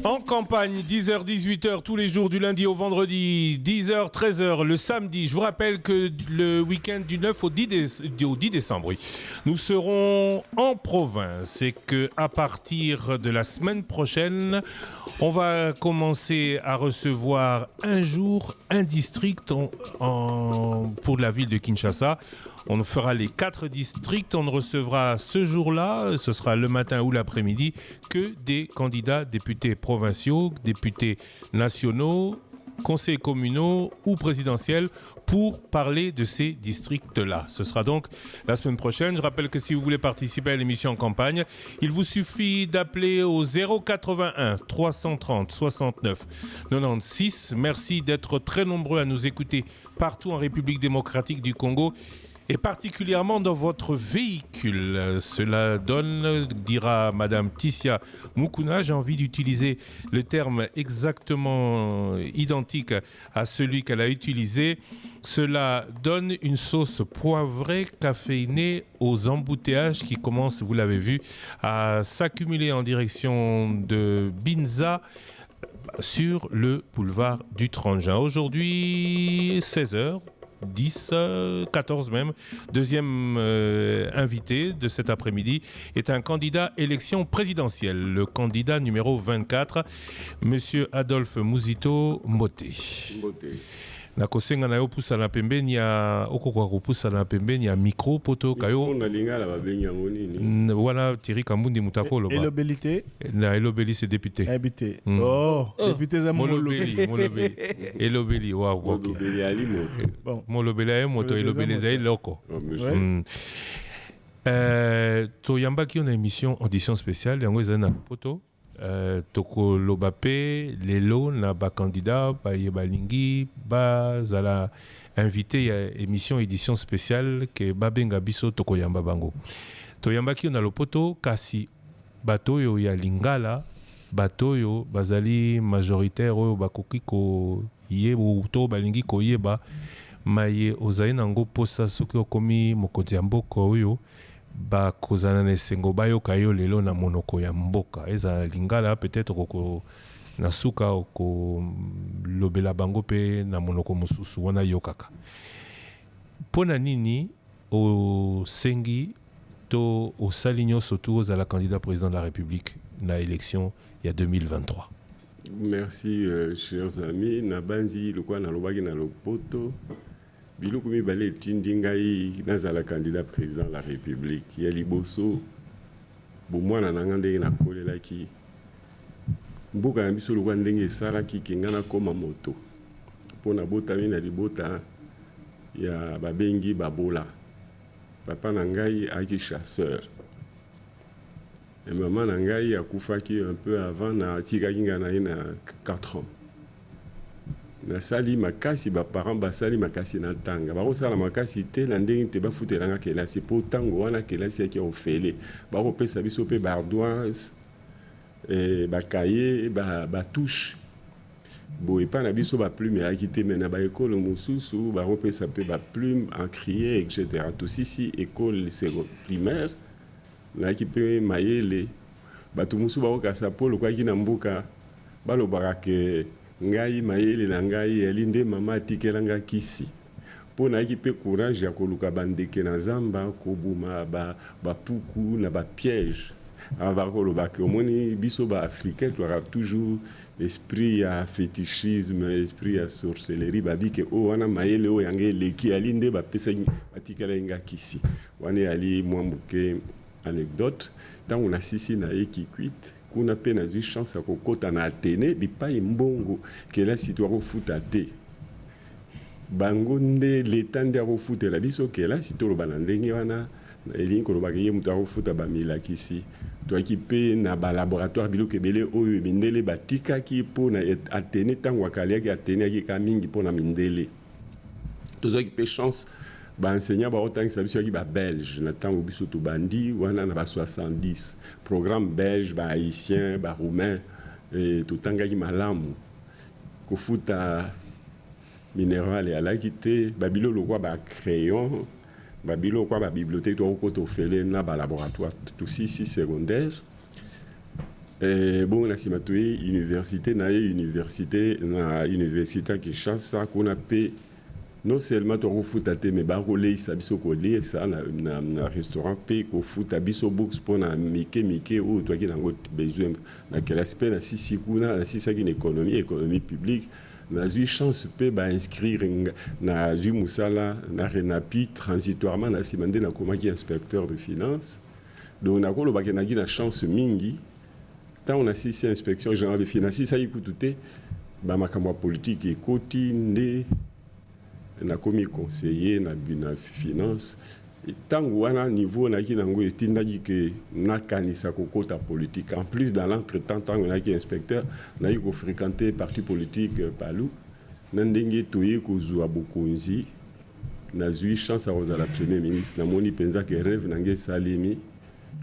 En campagne, 10h-18h tous les jours du lundi au vendredi, 10h-13h le samedi. Je vous rappelle que le week-end du 9 au 10 décembre, oui, nous serons en province et qu'à partir de la semaine prochaine, on va commencer à recevoir un jour, un district pour la ville de Kinshasa. On fera les 4 districts, on ne recevra ce jour-là, ce sera le matin ou l'après-midi, que des candidats députés provinciaux, députés nationaux, conseils communaux ou présidentiels pour parler de ces districts-là. Ce sera donc la semaine prochaine. Je rappelle que si vous voulez participer à l'émission en campagne, il vous suffit d'appeler au 081 330 69 96. Merci d'être très nombreux à nous écouter partout en République démocratique du Congo. Et particulièrement dans votre véhicule. Cela donne, dira Madame Tissia Mukuna, j'ai envie d'utiliser le terme exactement identique à celui qu'elle a utilisé. Cela donne une sauce poivrée, caféinée aux embouteillages qui commencent, vous l'avez vu, à s'accumuler en direction de Binza sur le boulevard du 30 juin. Aujourd'hui, 16h. 10, 14 même. Deuxième invité de cet après-midi est un candidat élection présidentielle, le candidat numéro 24, Monsieur Adolphe Muzito Moté. Nakosenga na yo pusala pembeni ya okokwa kopusala pembeni ya micro poto kayo wana Thierry Kambundi mutako loba elobelité na elobeli c'est député oh député za molobeli elobeli wa ok bon molobeli ay moto elobeli za loko to yambaki na émission audition spéciale yango ezana poto toko lobape lelo na ba candidat ba yebalingi ba zala invité ya émission édition spéciale ke babenga biso toko yamba bango to yambaki na lopoto kasi batoyo ya lingala batoyo bazali majoritaire oyo bakoki ko yebo to balingi ko yeba maye ozali nango posa soki okomi mokonzi ya mboka oyo ba kozana na esengo bayoka yo lelo na monoko ya mboka eza lingala peut-être koko na suka ko lobela bango pe na monoko mosusu wana yokaka pona nini o sengi to o saligno surtout aux la candidat président de la République na élection il y a 2023. Merci chers amis na banzi lokwa na lobaki na lopoto biloko mibale tindi ngai nazala candidat président de la République ya liboso bomwana na ngande na kolelaki mboka na biso lokwa ndenge esalaki kengana koma moto pona botami na libota ya babengi babola papa na ngai aki chasseur et maman na ngai akufaki un peu avant na tikaki ngana na 4 ans. Nasali makasi ba parents basali makasi na tanga ba kosala makasi te na ndenge te ba futelanga kelasi po tango wana kelasi yaki ofele ba ko pesa biso pe ba ardoise ba cahier ba touche bo epa na biso ba plume ya kité mais na ba école mususu ba ko pesa pe ba plume encrier etc. tout si école primaire na ki pe mayele ba tout musu ba ko kasa polo kwa ki na mbuka ba lo barake ngai mayele na ngai elinde mama atikelanga kisi pona ki pe courage ya koluka bandeke na zamba kobuma ba puku na ba piège ava koloba ke omoni biso ba africain tu auras toujours esprit ya fétichisme esprit ya sorcellerie babike o wana mayele o yange leki alinde ba pesa atikelanga kisi wana ali mwambuke anecdote tant on a sisi na ekikwit kuna pe na zwi chance ya kokota na Atene bipai mbongo kela sitwa kofuta te bango nde leta nde akofutela biso kela sitoloba na ndenge wana elingi koloba ke ye mutu akofuta bamilakisi toaki pe na balaboratoire biloko ebele oyo mindele batikaki mpo na Atene ntango akaliaki Atene akika mingi mpo na mindele tozwaki pe chance baenseignant baotangisa biso yaki babelge na ntango biso tobandi wana na ba 70 programme belge bahaïtien baroumain totangaki malamu kofuta minéral eyalaki te babiloko kwa bacrayon babiloko kwa babibliothèque tokokota ofele na balaboratoire tosisi secondaire Bon, na simatoué université na université qui chasse ça qu'on appelle non seulement to foot te mais ba rolé ça biso ko lire ça na restaurant pe ko foot biso books pour na mike ou toi qui na besoin na quel aspect na sisi kuna na sisi qui économie publique na eu chance pe ba inscrire na eu musala na renapi transitoirement na simandé na komaki inspecteur de finances donc na ko lo ba na chance mingi tant on a sisi inspection générale de finances ça yikututé ba makamwa politique et koti nde na komi conseiller na finance tango wana niveau na ki nango etindaki ke na kanisa kokota politique en plus dans l'entretemps tango na ki inspecteur na yo fréquenter parti politique palou na ndenge toye kozwa bokonzi na zui chance à la premier ministre na moni penza ke rêve nange salimi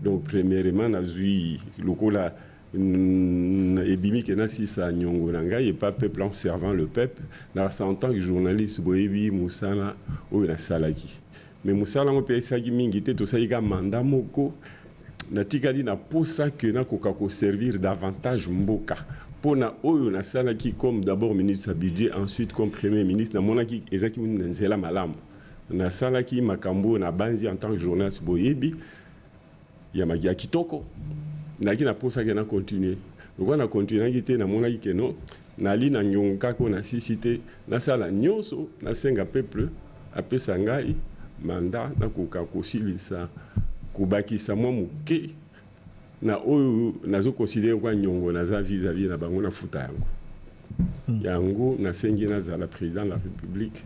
donc premièrement na zui lokola ebimi ke na sisa nyongo na ngai et pas peuple en servant le peuple na en tant que journaliste boyebi musala o na salaki mais musala mo pesa ki mingi te to saika mandat moko na tikali na posa que na koka ko servir davantage mboka pona oyo na salaki comme d'abord ministre budget ensuite comme premier ministre na monaki ezaki nzela malamu na salaki makambo na banzi en tant que journaliste boyebi ya magia kitoko naki na posa ke na continuer donc on a continué ki te na mona ki no na li na nyonka ko na sisité na sala nyonso na senga peuple apesa ngai mandat na koka kosilisa kubakisa mwa muke na oyo nazo considérer kwa nyongo na za vis-à-vis na bango na futa yango na sengi na za la président de la République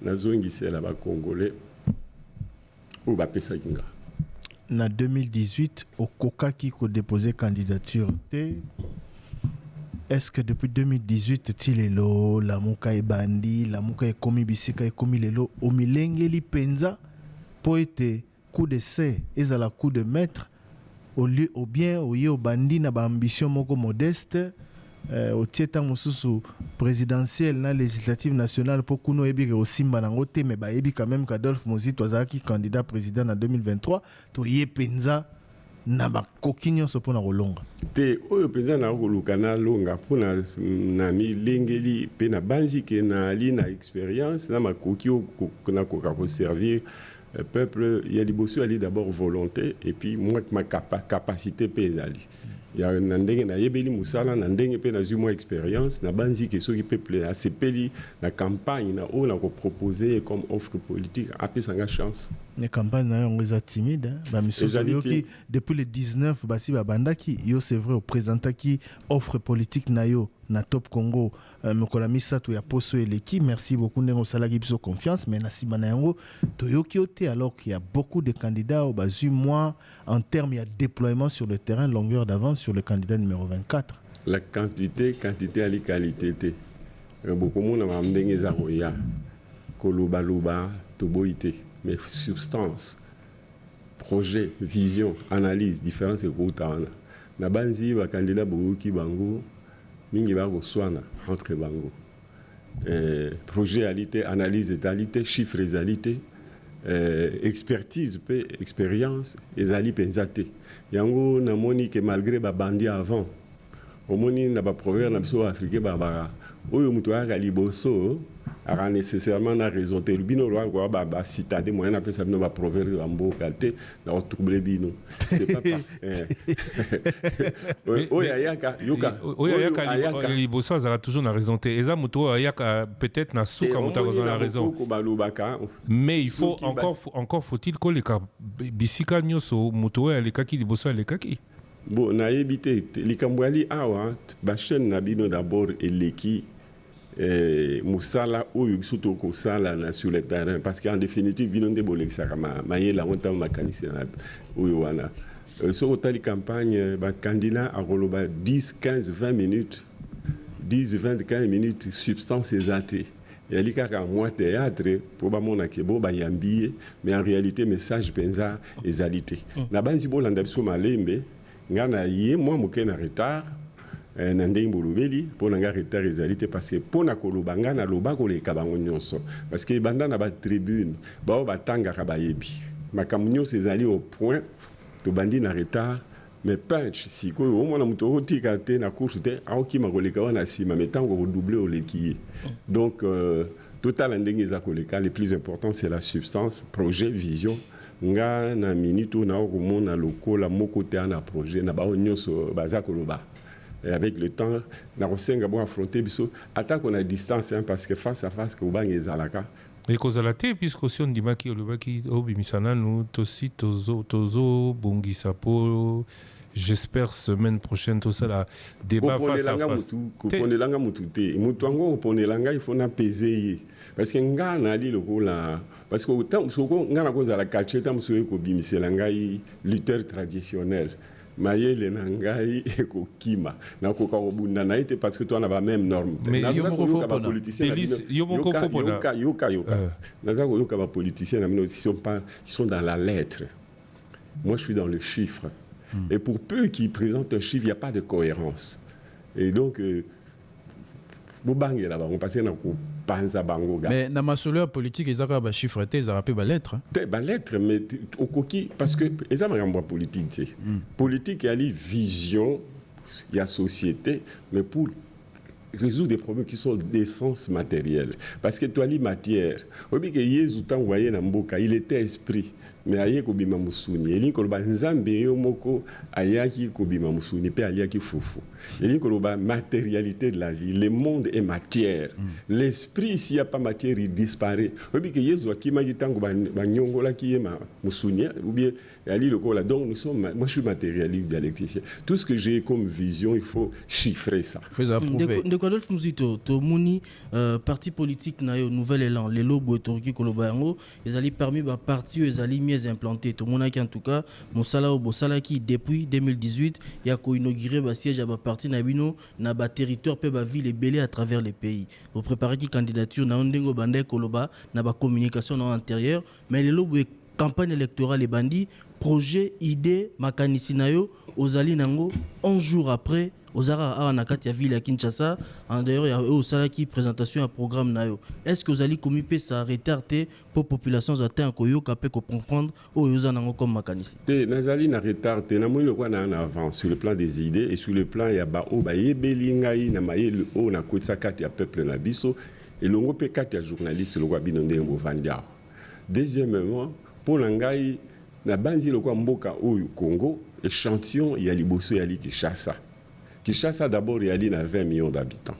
na zongisela ba congolais ou ba pesa kinga na 2018 au Coca qui a déposé candidature. Est-ce que depuis 2018 tilelo la muka e bandi la muka e komi bisika e komi lelo o milenge li penza po ete coup de C et à la coup de maître au lieu au bien au ye au bandi na ba ambition moko modeste au tieta mususu présidentielle na législative nationale pour kuno ebi au simba nango te mais ba ebi quand même qu'Adolphe Mozito azaki candidat président en 2023 to ye penza na ba kokinyo so pona kolonga te oyo penza na koluka na longa pona na milengeli pe na banzi ke na li na expérience na makoki na koka ko servir peuple ya liboso ali d'abord volonté et puis moi ma capacité pesali ya nandenge na yebeli musala nandenge pe na zuma expérience na banzi ke so ki peuple a sepeli na campagne na o na ko proposer comme offre politique après sanga chance les campagnes na yo za timide ba misoso yo ki depuis le 19 basi ba bandaki yo c'est vrai au présenter qui offre politique na yo na Top Congo mokola misato ya poso eleki merci beaucoup ndenge salaki biso confiance mais na simana yango toyoki ote alors qu'il y a beaucoup de candidats au basu moi en termes il y a déploiement sur le terrain longueur d'avance sur le candidat numéro 24 la quantité à la qualité te beaucoup monde na ndenge za roya koloba toboité mais substance projet vision analyse différence ekutana na banzi ba candidat boki bango mingi ba koswana entre bango projet alité analyse alité chiffres alité expertise pe expérience ezali penzate yango na moni que malgré ba bandi avant au moni na ba proverbe na biso africain ba oyo mutu aka liboso a nécessairement na raison te bino roi quoi ba citade moyen na pesa bino ba proverbe ba mboka te na trouble bino c'est pas oya yaka liboso azala toujours na raison te eza mutu yaka peut-être na suka mutu azala na raison mais il faut encore faut-il que les bisika nyoso mutu alekaki liboso alekaki bon na ebité likambo ali awa ba chaîne na bino d'abord eleki musala oyo surtout ko sala na sur le terrain parce qu'en définitive bino nde bolekisa kama mayela onta makanisi na oyo wana so otali campagne ba candidat a roloba 10 15 20 minutes 10 20 15 minutes substance exacte et li kaka moi théâtre pour ba mona ke bo ba yambiye mais en réalité message penza ezalité na banzi bolanda biso malembe ngana ye moi moke na retard na ndenge bolobeli pour nga retard ezalité parce que pona koloba ngana loba koleka bango nyonso parce que banda na ba tribune ba batanga ka bayebi makambo nyonso ezali au point to bandi na retard mais punch sikoyo omona moto otika te na course te aokima koleka wana nsima mais ntango kodouble oleki ye. Donc total ndenge eza koleka, le plus important c'est la substance, projet, vision. Nga na minute na okomona lokola moko te na projet na bao nyonso baza koloba. Et avec le temps, na kosenga bo affronter biso attaque on a distance parce que face à face ko bangi ezalaka. Et kozala te puisque si on dit maki olobaki obimisana nous tosi tozo bongisa po. J'espère semaine prochaine tout ça là débat face à face. Koponelanga mutu te. Mutu ango koponelanga il faut na peser. Parce que nga na li lokola parce que autant soko nga na koza la kacheta muso ko bimisela ngai lutteur traditionnel. Mayele na ngai eko kima na ko kabunda na ite parce que toi na ba même norme. Mais na yo moko ba politicien yoka. Naza ko yoka ba politicien na mino qui sont dans la lettre. Moi je suis dans le chiffre. Et pour peu qu'ils présentent un chiffre, il n'y a pas de cohérence. Et donc, on passe à panza bango. Mais dans ma solution politique, ils ont un chiffre, ils ont rappelé lettre. Lettre, mais au coquille, parce que ils ont un politique. Politique, il y a les visions, il y a société, mais pour résoudre des problèmes qui sont d'essence matérielle. Parce que toi, les matières, il était esprit. Mais aye ko bima musuni eli ko ba nzambe yo moko ayaki ko bima musuni pe aliaki fufu eli ko ba matérialité de la vie, le monde est matière. L'esprit, s'il y a pas matière, il disparaît. Obi ke yezu akima gitango ba nyongola ki yema musuni ou bien ali le ko la. Donc nous sommes, moi je suis matérialiste dialecticien. Tout ce que j'ai comme vision, il faut chiffrer ça. De quoi d'autre musito to muni parti politique na yo nouvel élan les lobo torki koloba yango ezali parmi ba parti ezali mieux implanté to monaki en tout cas mosala obosala qui depuis 2018 ya ko inaugurer ba siège à ba parti na bino na ba territoire pe ba ville belé à travers les pays. Vous préparez qui candidature na ndengo bande koloba na ba communication na antérieure mais les lobo campagne électorale et bandi projet idée makanisi na yo ozali nango 11 jours après Ozara a nakati ya ville à Kinshasa en d'ailleurs il y a au salaki présentation un programme nayo. Est-ce que vous allez commis ça retardé pour population atteint koyo kapé ko comprendre o yoza nango comme makanisi. Te nazali na retardé na moi le quoi na en avance sur le plan des idées et sur le plan ya ba o ba yebelingai na mayele o na kwetsa kati ya peuple na biso et longo pe kati ya journaliste le quoi binonde mbo vandia. Deuxièmement pour ngai na banzi le quoi mboka o Congo échantillon ya liboso ya li Kinshasa. Kinshasa d'abord, il y a 20 millions d'habitants.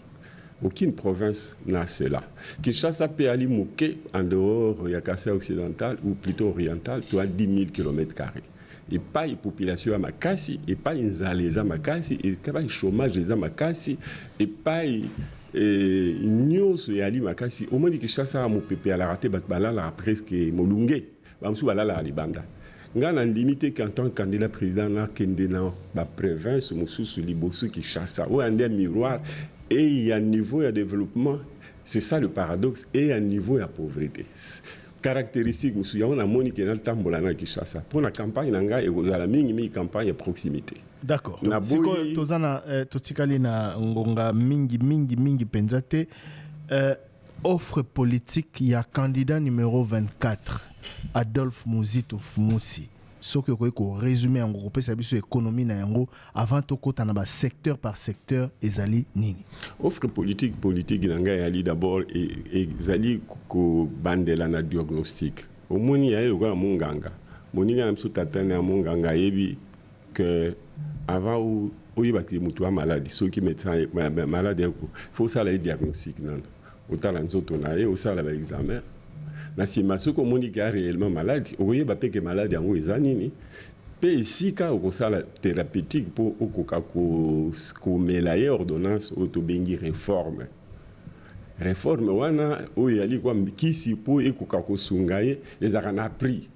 Aucune province n'a cela. Kinshasa peut aller mouquer en dehors, il y a Kassai occidental ou plutôt oriental, tu as 10 000 km². Et pas une population à Makassi, et pas une zalée à Makassi, et pas un chômage à Makassi, et pas une news à Ali Makassi. Au moins, Kinshasa a mon pépé à la raté, la presque molungé, bamsou à la libanda. Nga na limité qu'en tant que candidat président na kende na ba province mususu liboso Kinshasa ou un miroir et il y a un niveau de développement, c'est ça le paradoxe, et un niveau de pauvreté. Caractéristique mususu on a moni que na tambola na Kinshasa pour la campagne nanga et aux mingi campagne de proximité. D'accord. Siko tozana totikali na ngonga mingi penzate offre politique, il y a candidat numéro 24 Adolphe Muzito Fumusi. Ce que vous résumé en groupe, c'est l'économie avant tout secteur par secteur ezali nini. Offre politique nanga yali d'abord et ezali ko bandela na diagnostic. Au moni ya yoga monganga. Moninga na msutatana monganga yebi que avant ou yibaki mutu malade, ceux qui médecin malade faut ça le diagnostic nan. Otala nzoto na ye osala ba examen. Na sima soko moni ki réellement malade, oye ba peke malade yango ezanini. Pe isika okosala thérapeutique pour okoka ko melaye ordonnance otobengi réforme. Réforme wana oyali kwa kisi po ekoka ko sungaye ezaka na prix.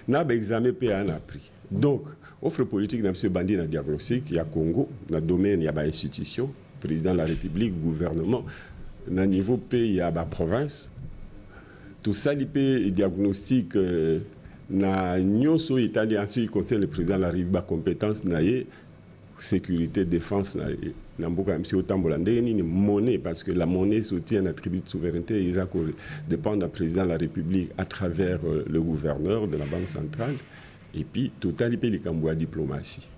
Na ba examen pe ana prix. Donc offre politique na monsieur Bandi na diagnostic ya Congo na domaine ya ba institution, président de la République, gouvernement na niveau pays ya ba province. Tout ça, le diagnostic na nyonso italien en ce qui concerne le président de la République, compétence na sécurité, défense na mboka monsieur Otambola ndeni monnaie parce que la monnaie soutient un attribut de souveraineté et ça dépend du président de la République à travers le gouverneur de la Banque centrale et puis tout le pays les cambouis diplomatie.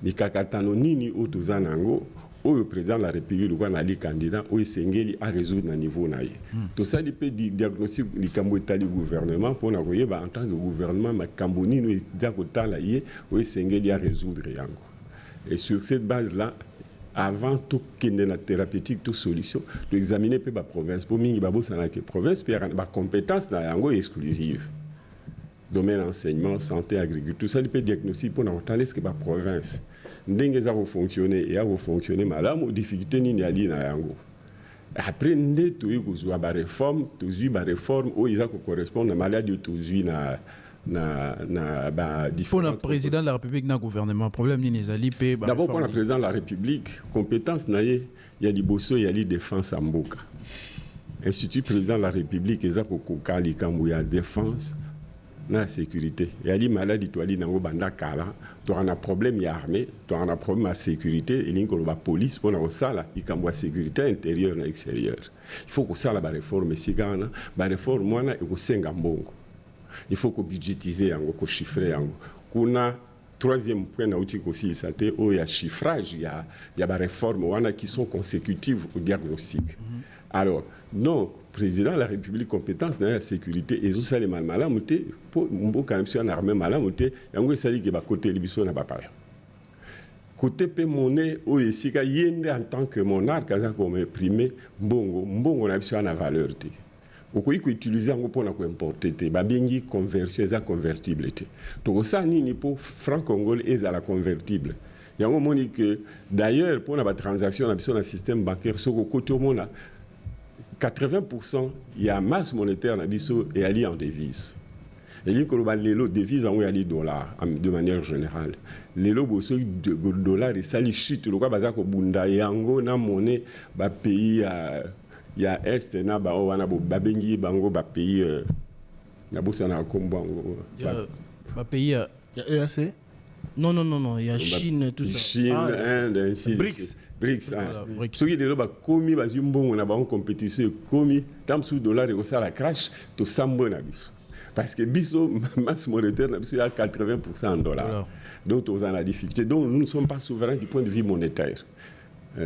mikakatano nini oyo toza nango oyo président de la République lokola nali candidat oyo esengeli arésoudre na niveau na ye tosali mpe diagnostic likambo etali gouvernement mpona koyeba en tant que gouvernement makambo nini eza kotala ye oyo esengeli arésoudre yango et sur cette base là avant tokende na thérapeutique to solution toexamine mpe baprovince mpo mingi babosanaka province mpe bacompétence na yango exclusive domaine enseignement santé agriculture tosali mpe diagnostic mpona kotala eske baprovince ndenge eza kofonctionne eya kofonctionne malamu difficulté nini ali na yango après nde toyi kozwa baréforme tozwi baréforme oyo eza kocorrespondre na maladi oyo tozwi na pour le président de la République na gouvernement problème nini ezali pe d'abord pour le président de la République compétence na ye ya liboso ya li défense ya mboka institut président de la République eza kokoka likambo ya défense na sécurité et ali maladi to ali nango banda kala to ana problème ya armée to ana problème ya sécurité et linko ba police pona ko sala likambo ya sécurité intérieure na extérieure il faut ko sala ba réforme sigana ba réforme wana e ko senga mbongo il faut ko budgétiser yango ko chiffrer yango kuna troisième point na outil aussi ça té o ya chiffrage ya ba réforme wana qui sont consécutives au diagnostic alors non président de la République compétence dans la sécurité et ça les malamu te pour mboka na biso na armée malamu te yango esali ke ba côté libiso na bapaya côté pe monnaie o esika yende en tant que monarque aza comme imprimé mbongo na biso na valeur te okoki ko utiliser yango pona ko importer te babengi conversion eza convertible te to ça nini pour franc congolais ezala convertible yango moni que d'ailleurs pour na ba transaction na biso na système bancaire soko côté mona 80% il y a masse monétaire na biso et ali en devise. Et li ko ba lelo devise en ali dollar de manière générale. Lelo boso dollar et sali chute lo kwa baza ko bunda yango na monnaie ba pays ya est na ba wana ba bengi bango ba pays na bosa na kombo ba pays ya EAC. Non, il y a Chine tout ça. Chine, Inde, ainsi. BRICS. Ceux qui ont commis des compétition, commis tant sous dollar et au la crash, tout ça parce que biso masse monétaire il y a 80% en dollars. Donc on a la difficulté. Donc nous ne sommes pas souverains du point de vue monétaire.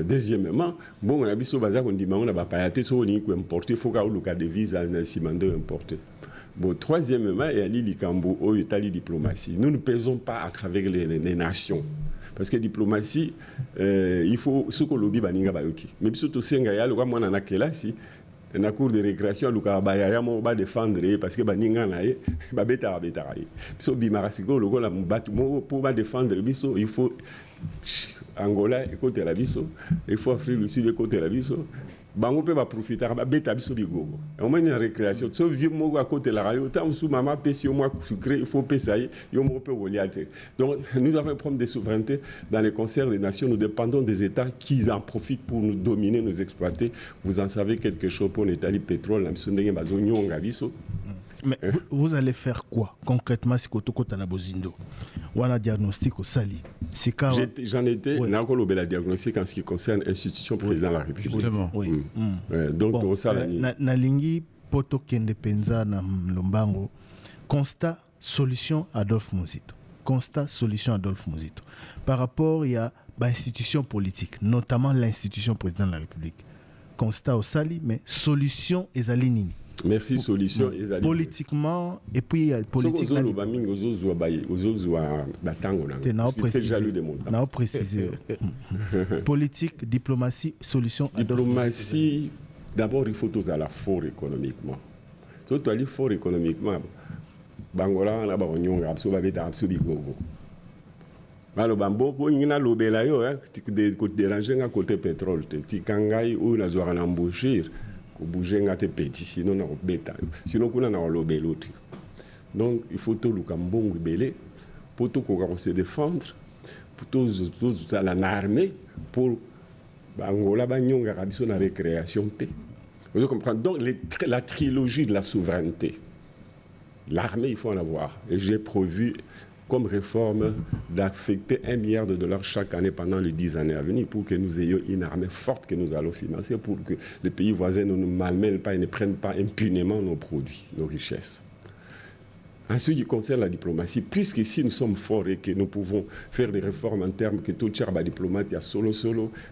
Deuxièmement, bon on a biso bazar on dit on a pas payaté sur on importer, il faut qu'au cas de devise en cimando importer. Bon, troisièmement, il y a l'Ikambo, il y a la diplomatie. Nous ne pesons pas à travers les nations. Parce que diplomatie, il faut ce que lobby baninga bayoki. Mais surtout Sengaya, le roi moi nana kela si na cour de récréation le ka bayaya mo ba défendre parce que baninga na ye ba beta ye. So bimarasiko le la mbatu mo pour ba défendre biso, il faut Angola côté la biso, il faut Afrique du Sud côté la biso. Bango peut profiter ba beta biso bigogo au moins une récréation so vieux mo à côté la radio tant sous maman pesi au moins sucré il faut pesailler yo mo peut reliater donc nous avons un problème de souveraineté dans les concerts des nations nous dépendons des États qui en profitent pour nous dominer nous exploiter vous en savez quelque chose pour l'Italie pétrole la biso ndenge bazo nyonga biso. Mais vous allez faire quoi concrètement si Kotoko Tanabozindo ou un diagnostic au Sali? J'en étais, on a encore le diagnostic en ce qui concerne l'institution président de la République. Justement. Oui. Donc, bon, ça, Nalingi, Poto Kende Penza, Lombango, constat, solution Adolphe Muzito. Constat, solution Adolphe Muzito. Par rapport, il y a l'institution politique, notamment l'institution président de la République. Constat au Sali, mais solution Ezalinini. Merci, solution. Politiquement, et puis politique. Politique, diplomatie, solution. Diplomatie, d'abord, il faut tous à la fort économiquement. Surtout aller fort économiquement. Bangola, on a bagnon, absolument gogo. Alors, bambo, pour y a l'obéla yo, déranger à côté pétrole, ti kangai ou na zoara embaucher. Bouger ngate petit sinon na beta sinon kuna na lobé l'autre donc il faut tout le cambon belé pour tout qu'on se défendre pour tous à l'armée pour Angola banyonga rabiso na récréation paix vous comprenez donc la trilogie de la souveraineté l'armée il faut en avoir et j'ai prévu comme réforme d'affecter $1 milliard chaque année pendant les 10 années à venir pour que nous ayons une armée forte que nous allons financer pour que les pays voisins ne nous malmènent pas et ne prennent pas impunément nos produits, nos richesses. En ce qui concerne la diplomatie, puisque si nous sommes forts et que nous pouvons faire des réformes en termes que tout le diplomate a solo,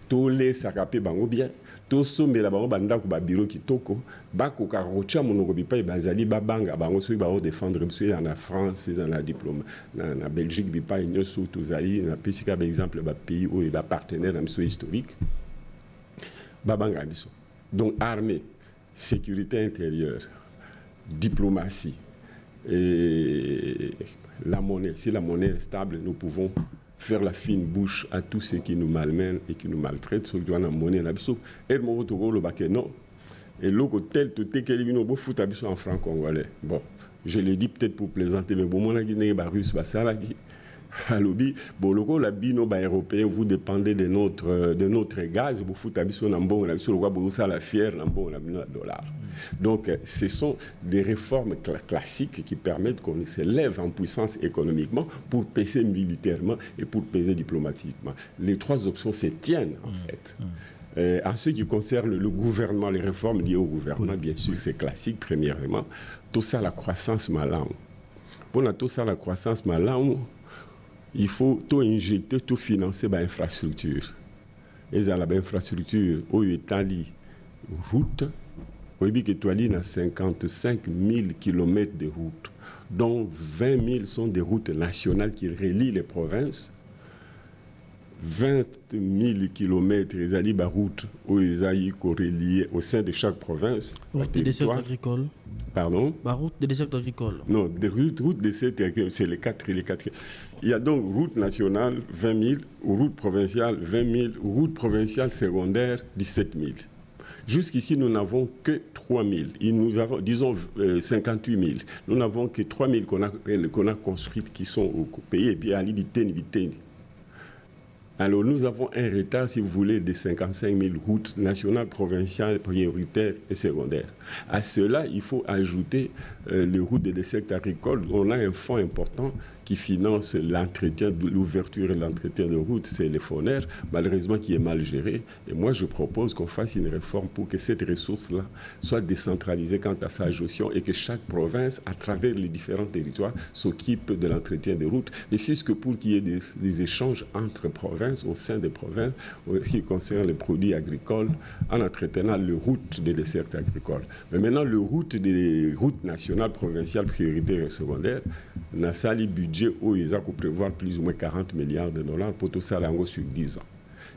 tout les sarapé bango bien, tout sommet la bango banda ko ba bureau kitoko, bako ka rocha monogobi pa bazali babanga bango so ba défendre monsieur en France, en la diplôme, na Belgique bi pa union sous tous ali, na pisika par exemple ba pays où ba partenaire monsieur historique. Babanga biso. Donc armée, sécurité intérieure, diplomatie. Et la monnaie, si la monnaie est stable, nous pouvons faire la fine bouche à tous ceux qui nous malmènent et qui nous maltraitent. Ceux qui ont la monnaie, non. Et l'autre tel, tout est qu'elle est fout en franc congolais. Bon, je l'ai dit peut-être pour plaisanter, mais bon, mon Guinée, russe, ça là. La bino européen, vous dépendez de notre gaz, vous foutez la fière, dollar. Donc, ce sont des réformes classiques qui permettent qu'on s'élève en puissance économiquement pour peser militairement et pour peser diplomatiquement. Les trois options se tiennent, en fait. En ce qui concerne le gouvernement, les réformes liées au gouvernement, bien sûr, c'est classique, premièrement. Tout ça, la croissance malade. Pour tout ça, la croissance malade, il faut tout injecter, tout financer l'infrastructure. Et dans l'infrastructure, où il y a des routes, il y a 55 000 km de routes, dont 20 000 sont des routes nationales qui relient les provinces. 20 000 km des routes où ils sont reliés au sein de chaque province. Route des desserts agricoles. Pardon? Route des desserts agricoles. Non, des routes des desserts agricoles, c'est les quatre. Il y a donc route nationale 20 000, route provinciale 20 000, route provinciale secondaire 17 000. Jusqu'ici, nous n'avons que 3 000. Nous avons, disons, 58 000. Nous n'avons que 3 000 qu'on a construites qui sont au pays et puis à l'Ibité. Alors, nous avons un retard, si vous voulez, de 55 000 routes nationales, provinciales, prioritaires et secondaires. À cela, il faut ajouter les routes des desserts agricoles. On a un fonds important qui finance l'entretien, l'ouverture et l'entretien de routes, c'est le FONER, malheureusement qui est mal géré. Et moi, je propose qu'on fasse une réforme pour que cette ressource-là soit décentralisée quant à sa gestion et que chaque province, à travers les différents territoires, s'occupe de l'entretien des routes. Ne fût-ce que pour qu'il y ait des échanges entre provinces, au sein des provinces, en ce qui concerne les produits agricoles, en entretenant les routes des desserts agricoles. Mais maintenant, les routes nationales, provinciales, prioritaires et secondaires, n'a pas le budget où ils ont prévoir plus ou moins 40 milliards de dollars pour tout ça là, sur 10 ans.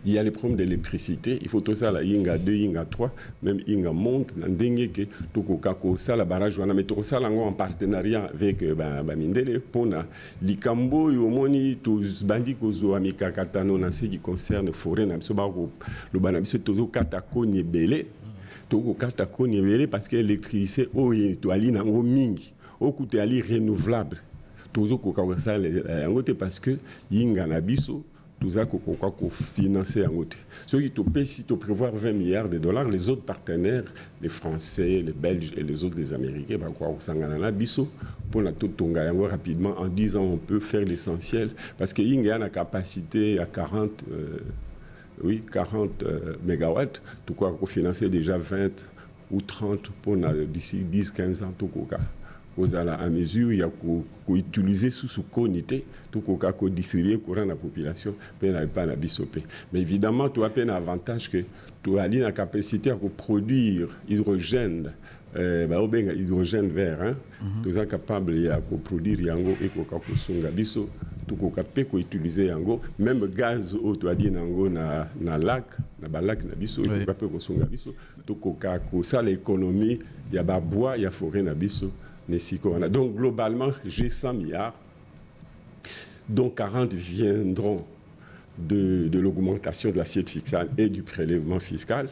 Il y a les problèmes d'électricité, il faut tout ça là, Inga 2, Inga 3, même Inga monte, n'endenge que tout kokako ça la barrage wana, mais tout ça là en partenariat avec Mindele pour na likambo yomoni tous bandi kozo amika katano na ce qui concerne forêt na biso ba ko lo bana biso tozo katako nyebele, to katako nyebele parce que l'électricité o to ali na ngo mingi, o kuté ali renouvelable. Toujours parce que Yinga Nabiso, tout ça qu'on financer en côté. Ceux qui te prévoient 20 milliards de dollars, les autres partenaires, les Français, les Belges et les autres, les Américains, pour la toute rapidement, en 10 ans, on peut faire l'essentiel. Parce que Yinga a la capacité à 40 mégawatts, tout quoi qu'on financer déjà 20 ou 30 pour d'ici 10-15 ans, tout quoi. À mesure, il y a qu'à utiliser sous conité, tout qu'à distribuer le courant de la population, mais pas la bisopé. Mais évidemment, tu as un avantage que tu as la capacité à produire hydrogène, hydrogène vert, tu es capable de produire yango et de songa biso, tu peux utiliser yango, même gaz au tu as dit nango na lac, na lac na biso, tu peux songa biso, tu peux ça l'économie, il y a bois, il y a forêt na biso. Donc globalement, j'ai 100 milliards, dont 40 viendront de l'augmentation de l'assiette fiscale et du prélèvement fiscal,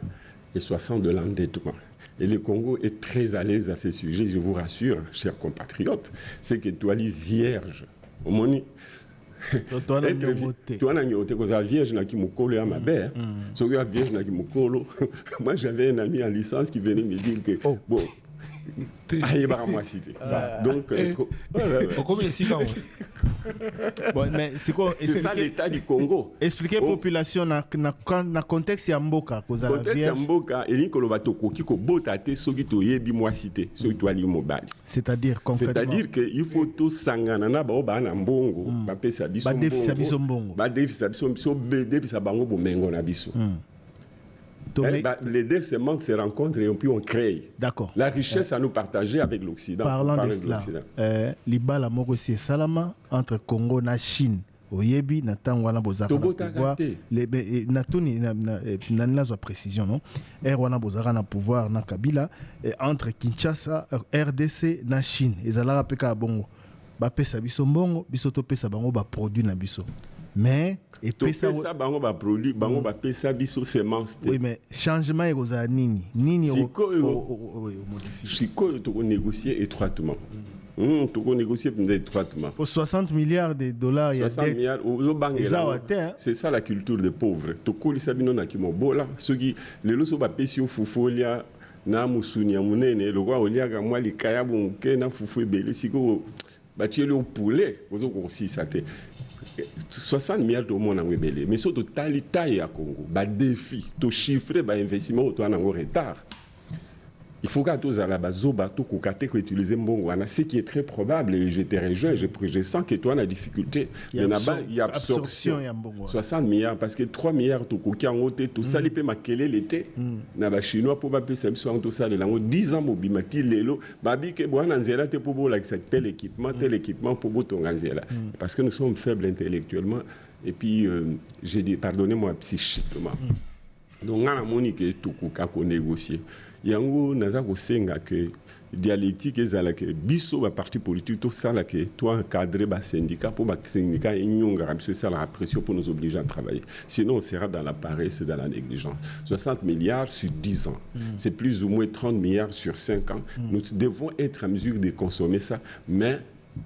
et 60 de l'endettement. Et le Congo est très à l'aise à ces sujets, je vous rassure, chers compatriotes, c'est que tu as dit vierge. Au moni. Toi, vierge na kimokolo à ma mère. Vierge na kimokolo. Moi, j'avais un ami en licence qui venait me dire que bon. ayebaka mwasi te. Donc Combien de sigan? Bon, mais c'est quoi? c'est ça l'état du Congo. Expliquer population na contexte ya mboka kozala Contexte ya vierge. mboka elingi koloba tokoki kobota te soki toyebi mwasi te soki toali mobali. C'est-à-dire concrètement. C'est-à-dire que il faut tosangana na bao bana mbongo bapesa biso mbongo. Badefisa biso mbongo. Badefisa biso biso bedefisa bango bomengo na biso. Les deux segments se rencontrent et puis on crée. D'accord. La richesse à nous partager avec l'Occident. Parlant de cela, libala moko si salama entre Congo na Chine. Oyebi na tango wana bozaka na pouvoir na tuni na nazo précision non wana bozaka na pouvoir na Kabila entre Kinshasa RDC na Chine ezalaka peka bongo bapesa biso mbongo biso topesa bango ba produit na biso mais et pesa bango ba produit bango bapesa biso semence. Oui mais changement ekozala nini sikoyo to négocier étroitement. Tout négocier étroitement. Pour 60 milliards de dollars, il y a 60 milliards c'est ça la culture des pauvres. Tokoli sabino na kimobola, ceux qui les loso ba pesio fufolia na musunia munene le roi oliaga moi li kaya bonke na fufu ebele siko ba tiele au poulet, ozo ko si ça te 60 milliards de monde en ebele mais surtout talita ya Congo ba défi to chiffrer ba investissement to na retard. Il faut qu'à tous à la base, qu'on utilise mbongo. Ce qui est très probable, et je te rejoins, je sens que toi, on a difficulté. Il y a absorption. 60 milliards, parce que 3 milliards, tout ça, il peut maquiller l'été. Les Chinois, pour pas ça, tout ça, 10 ans, mobimati, lélo, babi, que bon, anzela, te pour tel équipement, pour boton anzela. Parce que nous sommes faibles intellectuellement, et puis, j'ai dit, pardonnez-moi, psychiquement. Donc, on a monique tout qu'on négocie. Yango naza kosenga que dialectique ezala que biso ba parti politique tout ça là que toi encadrer ba syndicat pour ba syndicat inyonga biso ça la pression pour nous obliger à travailler, sinon on sera dans la paresse et dans la négligence. 60 milliards sur 10 ans, c'est plus ou moins 30 milliards sur 5 ans. Nous devons être en mesure de consommer ça, mais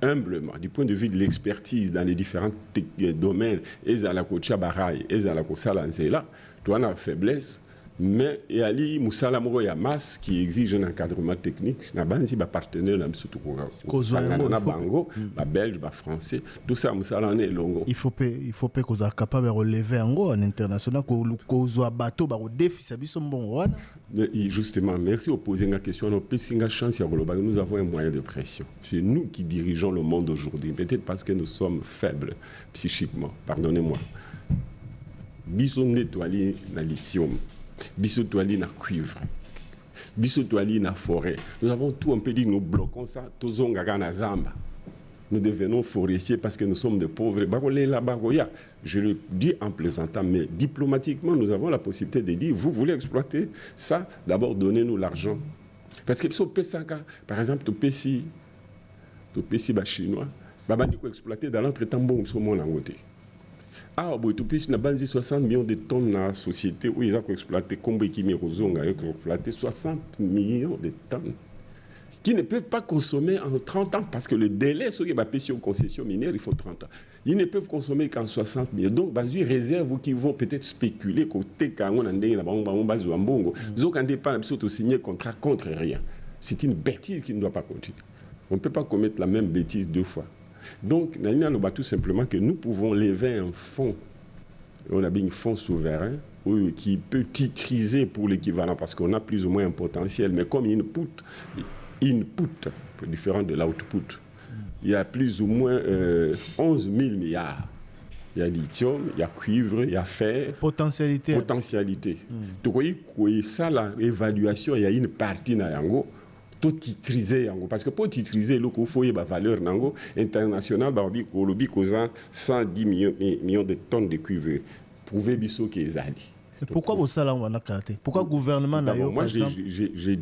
humblement, du point de vue de l'expertise dans les différents domaines, ezala ko tchabaraï, ezala ko salanzela, toi on a faiblesse. Mais il y a Moussala Moro Yamas qui exige un encadrement technique. Na banzi ba partenaire na surtout na bango, ba belge, ba français, tout ça Moussala en est longo. Il faut pas qu'on soit capable de relever en international qu'on soit bateau ba défi ça biso mbongo. Justement, merci de poser une question. Nous avons un moyen de pression. C'est nous qui dirigeons le monde aujourd'hui. Peut-être parce que nous sommes faibles psychiquement. Pardonnez-moi. Biso nettoyé na lithium. Biso toali na cuivre, biso toali na forêt. Nous avons tout, on peut dire, nous bloquons ça, tozonga na zamba. Nous devenons forestiers parce que nous sommes des pauvres. Je le dis en plaisantant, mais diplomatiquement, nous avons la possibilité de dire, vous voulez exploiter ça, d'abord donnez-nous l'argent. Parce que par exemple, tu pèses chinois, babandi ko exploiter dans l'entretemps bon sur mon langoté. Ah, bon, tu peux 60 millions de tonnes dans la société où ils ont exploité combien qui exploité 60 millions de tonnes qui ne peuvent pas consommer en 30 ans parce que le délai sur les concessions minières, il faut 30 ans. Ils ne peuvent consommer qu'en 60 millions. Donc, ils réserves qui vont peut-être spéculer côté quand on a signé contrat contre rien. C'est une bêtise qui ne doit pas continuer. On ne peut pas commettre la même bêtise deux fois. Donc, Nanina nous bat tout simplement que nous pouvons lever un fonds, on a bien un fonds souverain qui peut titriser pour l'équivalent parce qu'on a plus ou moins un potentiel, mais comme input différent de l'output, il y a plus ou moins 11 000 milliards. Il y a lithium, il y a cuivre, il y a fer. Potentialité. Donc, vous voyez, ça, l'évaluation, il y a une partie dans Yango. Tout titriser parce que pour titriser le coup faut y avoir valeur nango international barbi kolobi causant 110 millions de tonnes de cuivre prouver biso que ezali. Pourquoi vous ça là on a karaté? Pourquoi le gouvernement n'a moi j'ai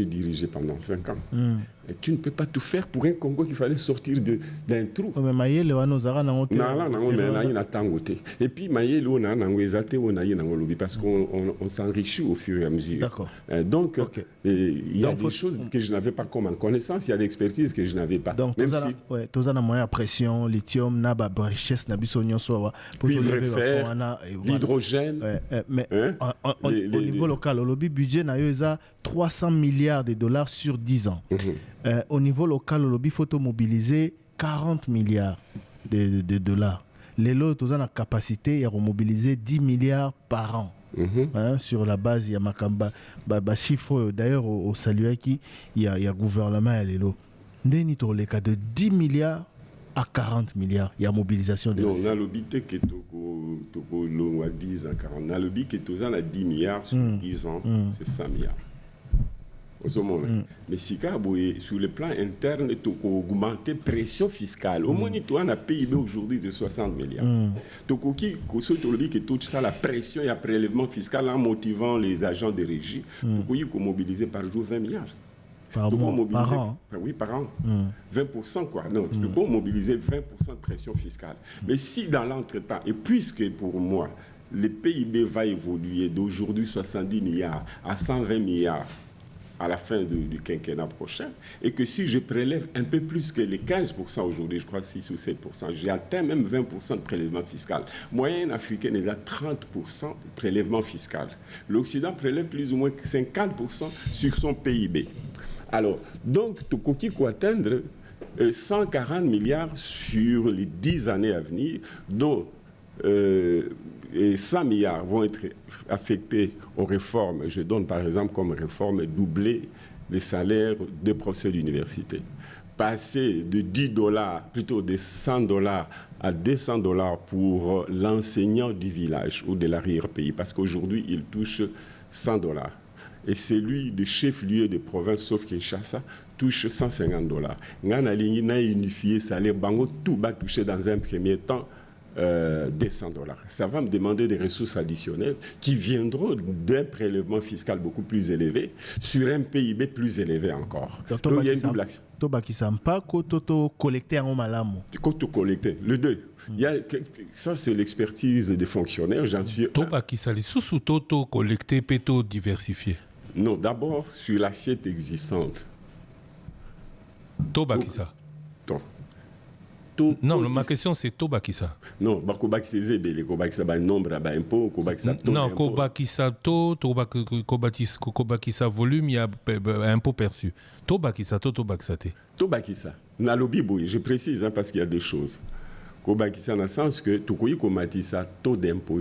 dirigé pendant 5 ans. Et tu ne peux pas tout faire pour un Congo qu'il fallait sortir d'un trou. Mais Mayele Wanozara n'a et puis Mayele on a parce qu'on s'enrichit au fur et à mesure. D'accord. Donc il y a des choses que je n'avais pas comme en connaissance, il y a des expertises que je n'avais pas. Donc tous en moyen pression, lithium, naba richesse nabiso nyonso pour fer, l'hydrogène. Mais au niveau local, le budget na yo eza 300 milliards de dollars sur 10 ans. Au niveau local, le lobby faut mobiliser 40 milliards de dollars. Les lots, ils ont la capacité de mobiliser 10 milliards par an. Sur la base, il y a Makamba, chiffre d'ailleurs au Saluaki, il y a gouvernement et les lots. N'est-ce pas le cas de 10 milliards à 40 milliards, il y a mobilisation de non, on a le budget qui est à 10 à 40. On a le budget qui est à 10 milliards sur 10 ans, c'est 100 milliards. Mais si sur le plan interne, tu as augmenté la pression fiscale. Au moins, tu as un PIB aujourd'hui de 60 milliards. Tu as tout ça, la pression et le prélèvement fiscal en motivant les agents de régie. Tu as mobilisé par jour 20 milliards. Par an. Oui, par an. 20%, quoi. Non, tu peux mobiliser 20% de pression fiscale. Mais si dans l'entretemps, et puisque pour moi, le PIB va évoluer d'aujourd'hui 70 milliards à 120 milliards, à la fin du quinquennat prochain, et que si je prélève un peu plus que les 15% aujourd'hui, je crois 6 ou 7%, j'ai atteint même 20% de prélèvement fiscal. Moyenne africaine est à 30% de prélèvement fiscal. L'Occident prélève plus ou moins 50% sur son PIB. Alors, donc, tu peux atteindre 140 milliards sur les 10 années à venir, dont 100 milliards vont être affectés aux réformes. Je donne par exemple comme réforme doubler les salaires des professeurs d'université. Passer de $10, plutôt de $100 à $200 pour l'enseignant du village ou de l'arrière-pays, parce qu'aujourd'hui, il touche $100. Et celui de chef-lieu de province, sauf Kinshasa, touche $150. Ngana lingi na unifié salaire, bango tout va toucher dans un premier temps $200. Ça va me demander des ressources additionnelles qui viendront d'un prélèvement fiscal beaucoup plus élevé sur un PIB plus élevé encore. Donc il y a une double action. Collecter en malamu. Collecter, le deux. Ça, c'est l'expertise des fonctionnaires, j'en suis. Toba qui s'allie sous toto collecter, péto diversifié. Non, d'abord sur l'assiette existante. Toba qui ça. Non, ma question c'est Toba qui ça. Non, Koba qui c'est belé, Koba qui ça ba nombre à impôt, Koba qui ça taux. Non, Koba qui ça taux, Koba qui ça volume, il y a impôt perçu. Toba qui ça taux, Toba qui ça té. Toba qui ça. Na lobby boy, je précise parce qu'il y a des choses. Koba qui ça dans le sens que tout koyi komati ça taux d'impôt,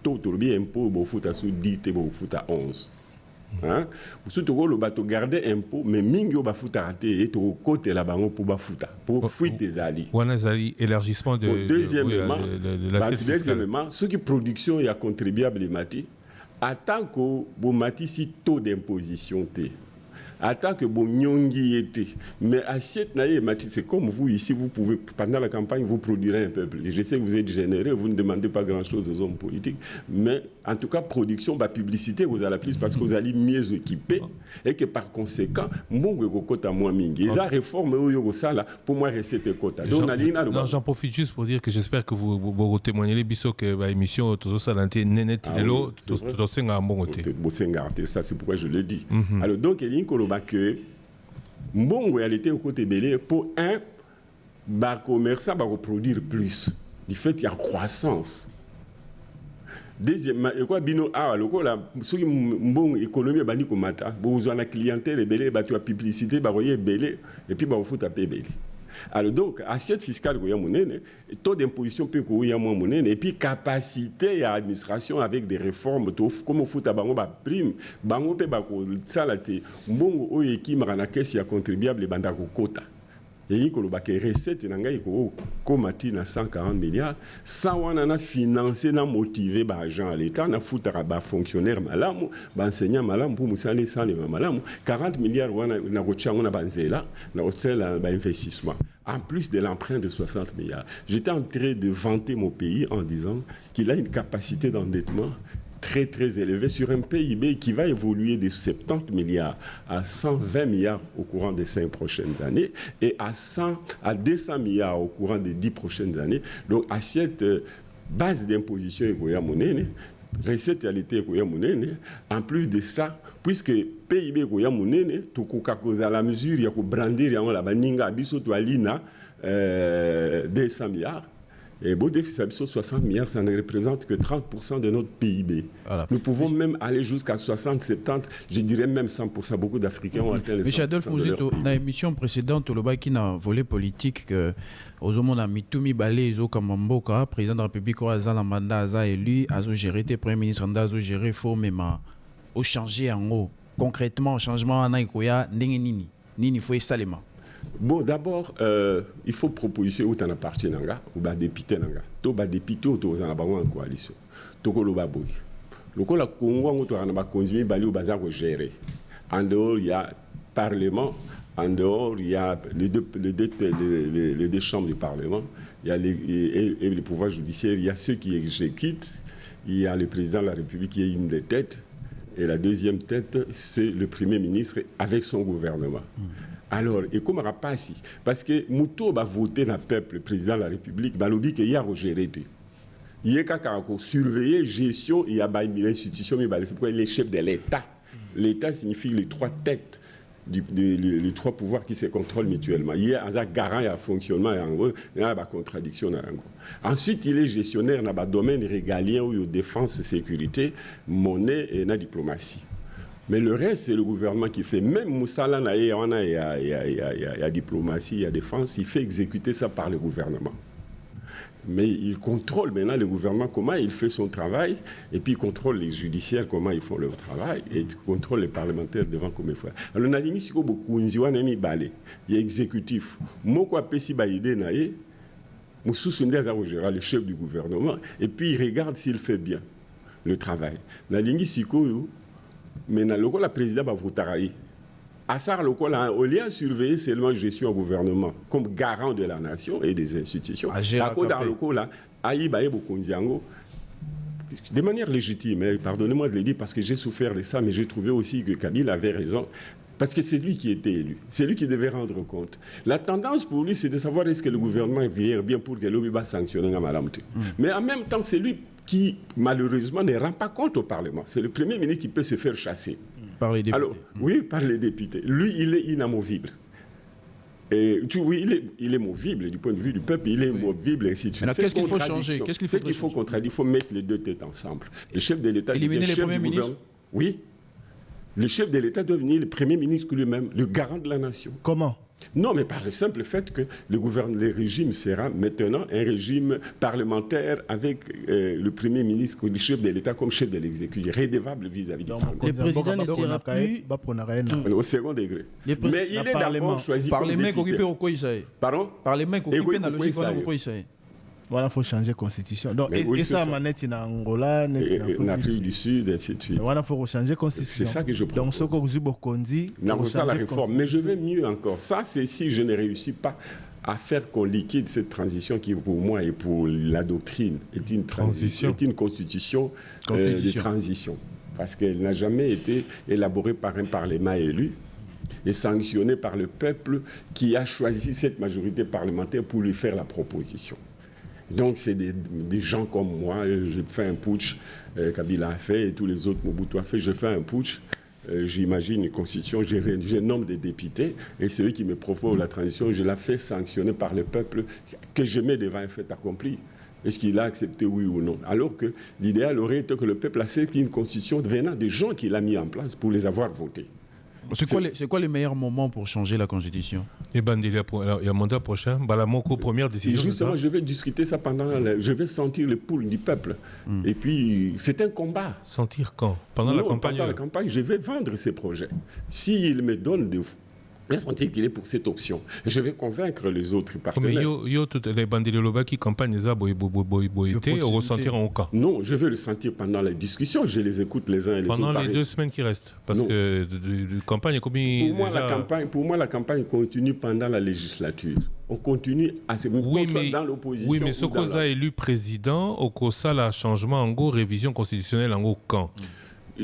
taux lobby impôt bo futa sous 10 té bo futa 11. Hein? Surtout le bateau garder impôt mais mingi ba futa raté et to côté là bango pour ba futa pour fuite des alliés. Wana zali élargissement de deuxièmement ce qui production et a contribuable mati attend que bon mati si taux d'imposition té attend que bon nyongi était mais assiette naïe mati c'est comme vous ici vous pouvez pendant la campagne vous produirez un peu plus. Je sais que vous êtes généreux, vous ne demandez pas grand-chose aux hommes politiques mais en tout cas production ba publicité vous allez plus parce que vous allez mieux équipés et que par conséquent mbongo kokota moins mingi eza réforme oyo sala pour moi recette quota. Donc non, j'en profite juste pour dire que j'espère que vous témoignez les biso que ba émission tout ça lanté net lelo tout senga mbongo té. Ça c'est pourquoi je le dis. Alors donc il y a que mbongo réalité au côté belé pour un bar commerçant va produire plus du fait il y a croissance. Deuxièmement, et quoi bino ah le quoi là ce qui mbongo économie bani komata besoin la clientèle belé ba tu as publicité ba royer belé et puis ba au foot à belé. Alors donc assiette fiscale ko ya monene taux d'imposition peut ko ya moins monene et puis capacité à administration avec des réformes to comme foot à bango ba prime bango pe ba ko salate mbongo oyo ki marana caisse ya contribuable banda ko quota. Et il y a des recettes qui ont 140 milliards. Ça, on a financé, motivé les agents à l'État, on a foutu les fonctionnaires, les enseignants, pour nous aller sans les 40 milliards, on a fait l'investissement. En plus de l'emprunt de 60 milliards. J'étais en train de vanter mon pays en disant qu'il a une capacité d'endettement très très élevé sur un PIB qui va évoluer de 70 milliards à 120 milliards au courant des 5 prochaines années et à 200 milliards au courant des 10 prochaines années. Donc assiette base d'imposition ekoya monene, recette réalité ekoya monene, en plus de ça, puisque PIB ekoya monene, tokoka kozala mesure ya ko brandir yango la baninga biso to alina 200 milliards. Et beau déficit de 60 milliards, ça ne représente que 30% de notre PIB. Voilà. Nous pouvons même aller jusqu'à 60, 70, je dirais même 100%. Beaucoup d'Africains ont atteint les 100%. Michel Adolphe, dans l'émission précédente, le bas qui n'a volé politique, aux hommes a Mitumi Balé, Izo Kamamboka, président de la République, Oazan Amanda Aza élu, Azo géré, Premier ministre Azo géré, faut même au changer en haut. Concrètement, changement en Aïkoya, Nini, Nini, faut salema. Bon, d'abord, il faut proposer où tu en appartiens, ou bah député, tu vas député ou tu vas en coalition. Tu vas le boy. Le cas la Congo, tu vas continuer à gérer. En dehors, il y a Parlement. En dehors, il y a les deux chambres du Parlement. Il y a les pouvoirs judiciaires. Il y a ceux qui exécutent. Il y a le président de la République qui est une des têtes. Et la deuxième tête, c'est le Premier ministre avec son gouvernement. Alors, et comme Rapassi, parce que Mouto va voter dans le peuple, le président de la République, va lui dire qu'il y a géré. Il y a surveiller gestion, il y a une institution, c'est pourquoi il est chef de l'État. L'État signifie les trois têtes, les trois pouvoirs qui se contrôlent mutuellement. Il y a un garant, il y a un fonctionnement, il y a une contradiction. Ensuite, il est gestionnaire dans le domaine régalien où il y a défense, sécurité, monnaie et la diplomatie. Mais le reste, c'est le gouvernement qui fait. Même Moussala, il y a diplomatie, il y a défense, il fait exécuter ça par le gouvernement. Mais il contrôle maintenant le gouvernement, comment il fait son travail, et puis il contrôle les judiciaires, comment ils font leur travail, et il contrôle les parlementaires devant comment ils font. Alors, on a dit il y a exécutif. Moi, Pessi Baïdé, le chef du gouvernement, et puis il regarde s'il fait bien le travail. Mais dans le cas, le président va voter. À ça, le cas, au lieu de surveiller seulement la gestion au gouvernement comme garant de la nation et des institutions, dans le cas, de manière légitime, pardonnez-moi de le dire parce que j'ai souffert de ça, mais j'ai trouvé aussi que Kabila avait raison. Parce que c'est lui qui était élu. C'est lui qui devait rendre compte. La tendance pour lui, c'est de savoir est-ce que le gouvernement vient bien pour que l'OBI va sanctionner Madame. Mais en même temps, c'est lui qui, malheureusement, ne rend pas compte au Parlement. C'est le Premier ministre qui peut se faire chasser. Par les députés. Alors, oui, par les députés. Lui, il est inamovible. Et, oui, il est movible du point de vue du peuple, il est movible, et ainsi de suite. Alors, qu'est-ce qu'il faut changer? Ce qu'il faut contradire, il faut mettre les deux têtes ensemble. Le chef de l'État, éliminer les premiers ministres. Oui. Le chef de l'État doit devenir le Premier ministre lui-même, le garant de la nation. Comment? Non, mais par le simple fait que le régime sera maintenant un régime parlementaire avec le Premier ministre, le chef de l'État comme chef de l'exécutif, rédévable vis-à-vis du Parlement. Le président ne sera plus au second degré. Mais il est d'abord choisi par les mecs occupés au Koïsaï. Pardon? Par les mecs occupés dans le logique au Koïsaï. Voilà, il faut changer la constitution. Donc, et ça, manette en Angola, en Afrique du Sud, ainsi de suite. Voilà, il faut changer la constitution. C'est ça que je propose. Donc, ce que vous avez ça, la réforme. Mais je vais mieux encore. Ça, c'est si je ne réussis pas à faire qu'on liquide cette transition qui, pour moi et pour la doctrine, est une constitution de transition. Parce qu'elle n'a jamais été élaborée par un Parlement élu et sanctionnée par le peuple qui a choisi cette majorité parlementaire pour lui faire la proposition. Donc, c'est des gens comme moi. J'ai fait un putsch, Kabila a fait, et tous les autres, Mobutu a fait. Je fais un putsch, j'imagine une constitution, je nomme des députés, et celui qui me propose la transition, je la fais sanctionner par le peuple que je mets devant un fait accompli. Est-ce qu'il a accepté, oui ou non? Alors que l'idéal aurait été que le peuple accepte une constitution venant des gens qu'il a mis en place pour les avoir votés. C'est quoi les meilleurs moments pour changer la Constitution? Et ben, il y a un mandat prochain, Balamoko, première décision. Justement, je vais discuter ça je vais sentir le pouls du peuple. Et puis, c'est un combat. Sentir quand? Pendant la campagne? Pendant la campagne, je vais vendre ces projets. S'il me donne J'ai senti qu'il est pour cette option. Et je vais convaincre les autres partenaires. Mais toutes les bandits de Loba qui campagnent les boyauté, on ressentir en cas. Non, je vais le sentir pendant la discussion. Je les écoute les uns et les autres. Pendant les 2 semaines qui restent. Parce non. que la campagne est combien pour moi, la campagne continue pendant la législature. On continue à se mettre dans l'opposition. Oui, mais ce qu'on a élu président, au COSA, la changement en gros, révision constitutionnelle en gros, quand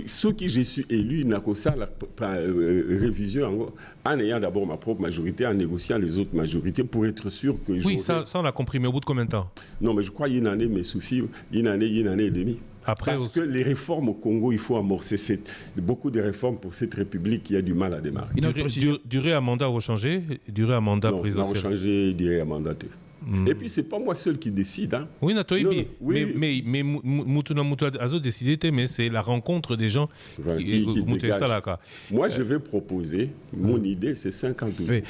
ce qui je suis élu n'a que ça la révision en ayant d'abord ma propre majorité, en négociant les autres majorités pour être sûr que oui, ça on l'a compris, mais au bout de combien de temps? Non, mais je crois une année mais suffit, une année et demie. Après, parce que les réformes au Congo, il faut amorcer beaucoup de réformes pour cette république qui a du mal à démarrer. Durée à mandat rechangé, durée à mandat présidentiel. Non, rechangé, durée à mandaté. Et puis, ce n'est pas moi seul qui décide. Hein. Oui, mais Moutouna Azo décidé, mais c'est la rencontre des gens qui dégagent. Moi, je vais proposer, mon idée, c'est 52 jours.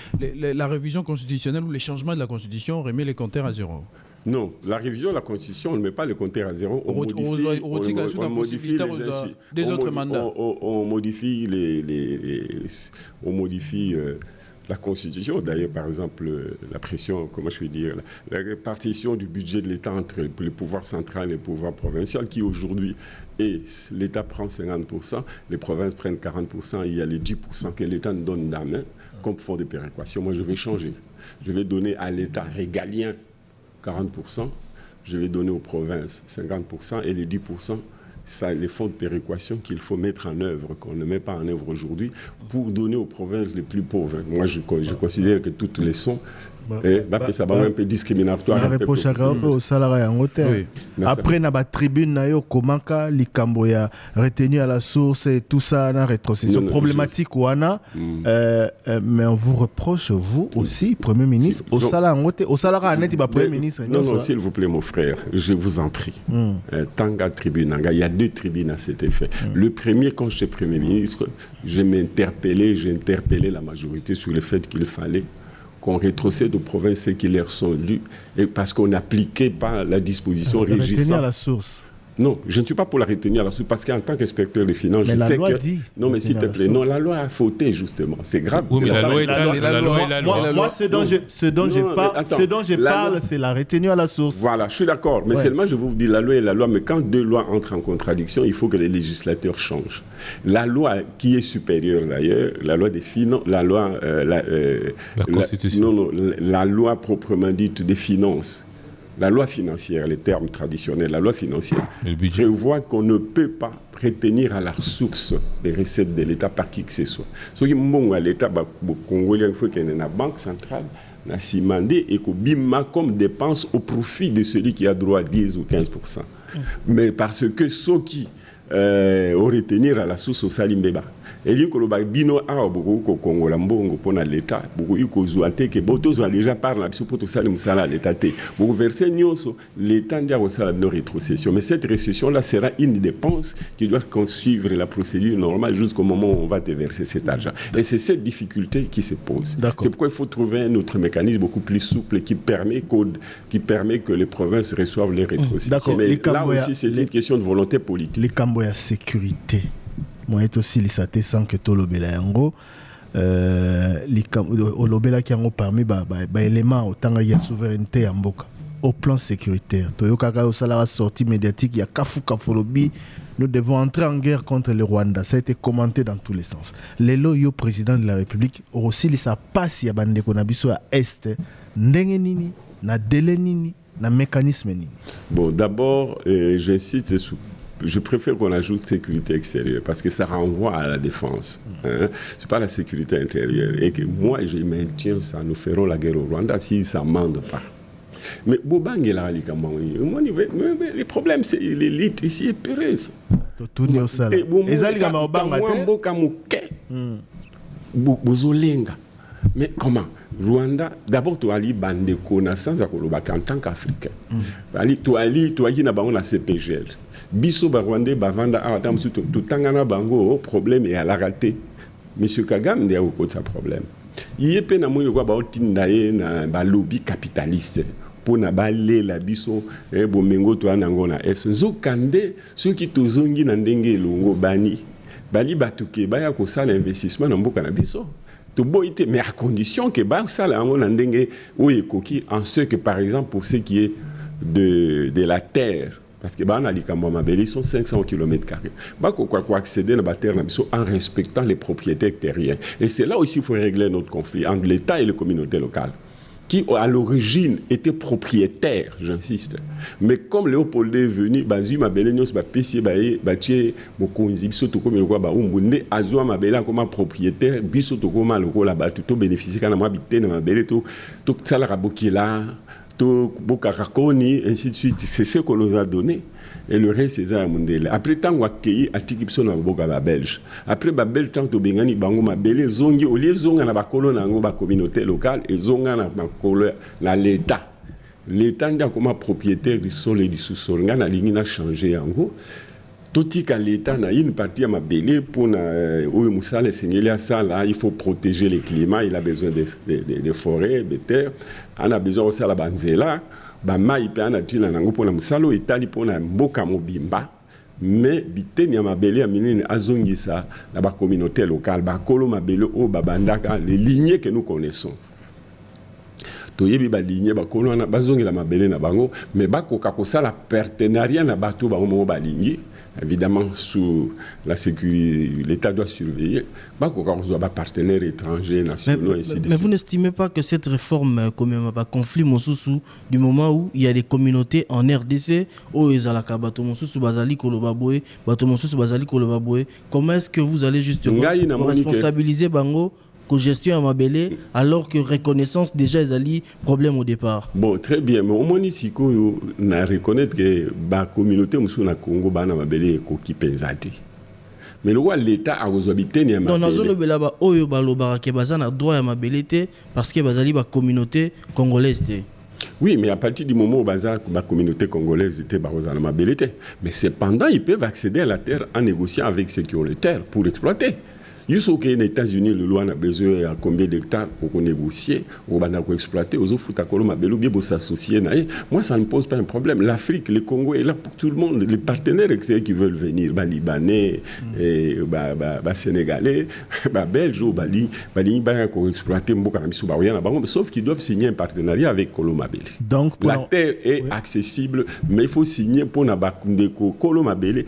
La révision constitutionnelle ou les changements de la Constitution remet les compteurs à zéro. Non, la révision de la Constitution, on ne met pas les compteurs à zéro. On modifie des autres mandats. On modifie on modifie la Constitution. D'ailleurs, par exemple, la pression, comment je vais dire, la répartition du budget de l'État entre le pouvoir central et le pouvoir provincial, qui aujourd'hui l'État prend 50%, les provinces prennent 40%, il y a les 10% que l'État nous donne dans la main comme fonds de péréquation. Moi, je vais changer. Je vais donner à l'État régalien 40%, je vais donner aux provinces 50% et les 10%, c'est les fonds de péréquation qu'il faut mettre en œuvre, qu'on ne met pas en œuvre aujourd'hui, pour donner aux provinces les plus pauvres. Moi, je considère que toutes les sont ça va un peu discriminatoire. Après, na tribune na yo komaka likambo ya retenu à la source et tout ça na rétrocession problématique wana mais on vous reproche vous aussi Premier ministre au sala ngote au sala ka net ba Premier ministre. Non, s'il vous plaît mon frère, je vous en prie. Tanga tribune, il y a 2 tribunes à cet effet. Le premier, quand j'étais Premier ministre, j'ai interpellé la majorité sur le fait qu'il fallait qu'on rétrocède aux provinces qui leur sont dues, et parce qu'on n'appliquait pas la disposition régissant. À la source. Non, je ne suis pas pour la retenir à la source, parce qu'en tant qu'inspecteur des finances, mais je sais que... Dit non, mais s'il te plaît, non, la loi a fauté, justement. C'est grave. Oui, mais la loi est la loi. Moi, ce dont je parle, c'est la retenue à la source. Voilà, je suis d'accord. Mais seulement, je vous dis, la loi est la loi. Mais quand 2 lois entrent en contradiction, il faut que les législateurs changent. La loi qui est supérieure, d'ailleurs, la loi des finances, la Constitution. Non, la loi proprement dite des finances. La loi financière, les termes traditionnels, la loi financière prévoit qu'on ne peut pas retenir à la source les recettes de l'État par qui que ce soit. Ce qui est à l'État, le Congolais, il faut qu'il y ait une banque centrale, n'a si mandé et qu'on bima comme dépense au profit de celui qui a droit à 10 ou 15%. Mais parce que ceux qui au retenir à la source au Salimbeba. Et il y a bino a beaucoup Congo lambongo pour l'État. Beaucoup il y que botos a déjà parlé là pour tout ça l'État. Beaucoup verser nyoso l'État dia au sala de rétrocession. Mais cette récession là sera une dépense qui doit suivre la procédure normale jusqu'au moment où on va te verser cet argent. Et c'est cette difficulté qui se pose. C'est pourquoi il faut trouver un autre mécanisme beaucoup plus souple qui permet que les provinces reçoivent les rétrocessions. Mais là aussi c'est une question de volonté politique. Les cambo ya sécurité. Moi aussi les saté sans que tout lobela yango lobela qui yango parmi ba élément autant il y a souveraineté ya mboka au plan sécuritaire toyoka ka osala sortie médiatique il y a kafolobi nous devons entrer en guerre contre le Rwanda. Ça a été commenté dans tous les sens. Lelo yo président de la République aussi les sa passe ya bande ko na biso ya est ndenge nini na délai nini na mécanisme nini. Bon j'insiste je préfère qu'on ajoute sécurité extérieure parce que ça renvoie à la défense. Hein? C'est pas la sécurité intérieure. Et que moi, je maintiens ça. Nous ferons la guerre au Rwanda si ça ne mande pas. Mais les problèmes, c'est l'élite ici est péreuse. Mais comment? Rwanda, d'abord, tu as dit bande connaissance en tant qu'Africain. Tu as dit la CPGL. Biso Rwandais, Bavanda, tout tangana bango, problème est à la raté. Monsieur Kagame, il y a beaucoup de problème. Il y a peine à moi, il y a un lobby capitaliste. Pour na balé la biso bomengo to anangona esenzo kande ceux qui tozongi na ndenge longo bani bali batuke baya ko sala investissement na mboka na biso Mais à condition que ça, là, on a en ce que, par exemple, pour ce qui est de la terre, parce que ils sont 500 km². Quoi accéder à la terre en respectant les propriétés terriens. Et c'est là aussi qu'il faut régler notre conflit entre l'État et les communautés locales, qui à l'origine étaient propriétaires, j'insiste. Mais comme Léopold est venu, Bazu Mabele Nyos Bapesi Bache Mokonzi Bisoto comme le roi Baumbundi Azua Mabele comme propriétaire Bisoto comme le roi là-bas tout bénéficier quand on habite dans Mabele tout ça la rabokila tout Bokarakoni ainsi de suite. C'est ce qu'on nous a donné. Et le reste, c'est ça, Mundele. Après, tant qu'on a accueilli à Tikipson, on a Belge. Après, Babel, tant que Bengani, Bango, Mabele, Zongi, au lieu de Zonga, na colonne, na communauté locale, et Zonga, na l'État. L'État, n'a comme propriétaire du sol et du sous-sol. On a ligne, changé, en gros. Tout ce que l'État a une partie à Mabele pour il faut protéger le climat, il a besoin de forêts, de terres. On a besoin aussi de la banzela. Mais biteni ya mabele ya minene azongisa na ba communauté locale ba kolo mabele o babandaka les lignées que nous connaissons toyebi ba lignée ba kolo na bazongela mabele na bango mais ba koka kosala partenariat na bato ba mo ba lignée. Évidemment, sous la sécurité, l'État doit surveiller. Bah, partenaires étrangers, nationaux, ainsi de suite. Mais vous n'estimez pas que cette réforme, comme un conflit, Moussoussou, du moment où il y a des communautés en RDC, où ils ont la Kabato Moussoussou, Bazali, Kolobaboué, Bato Moussoussou, Bazali, Kolobaboué, comment est-ce que vous allez justement responsabiliser Bango co-gestion à Mabele, alors que reconnaissance déjà ils allaient problème au départ? Bon, très bien, mais au moins ici, on a reconnaître que la communauté musulmane Congo bana Mabele est qui pensate. Mais le roi l'État a habité ni à Mabele. Non, non, belaba oyo balobara ke bazana droit à Mabele parce que bazali ba communauté congolaise. Oui, mais à partir du moment où la communauté congolaise était à Mabele, mais cependant ils peuvent accéder à la terre en négociant avec ceux qui ont les terres pour exploiter. Jusqu'aux États-Unis, le loi a besoin de combien d'hectares pour négocier, pour exploiter, aux autres pour s'associer. Moi, ça ne pose pas un problème. L'Afrique, le Congo est là pour tout le monde. Les partenaires qui veulent venir, Libanais, Sénégalais, Belges, exploiter, sauf qu'ils doivent signer un partenariat avec Kolomabele. Donc, la terre est accessible, mais il faut signer pour Kolomabele,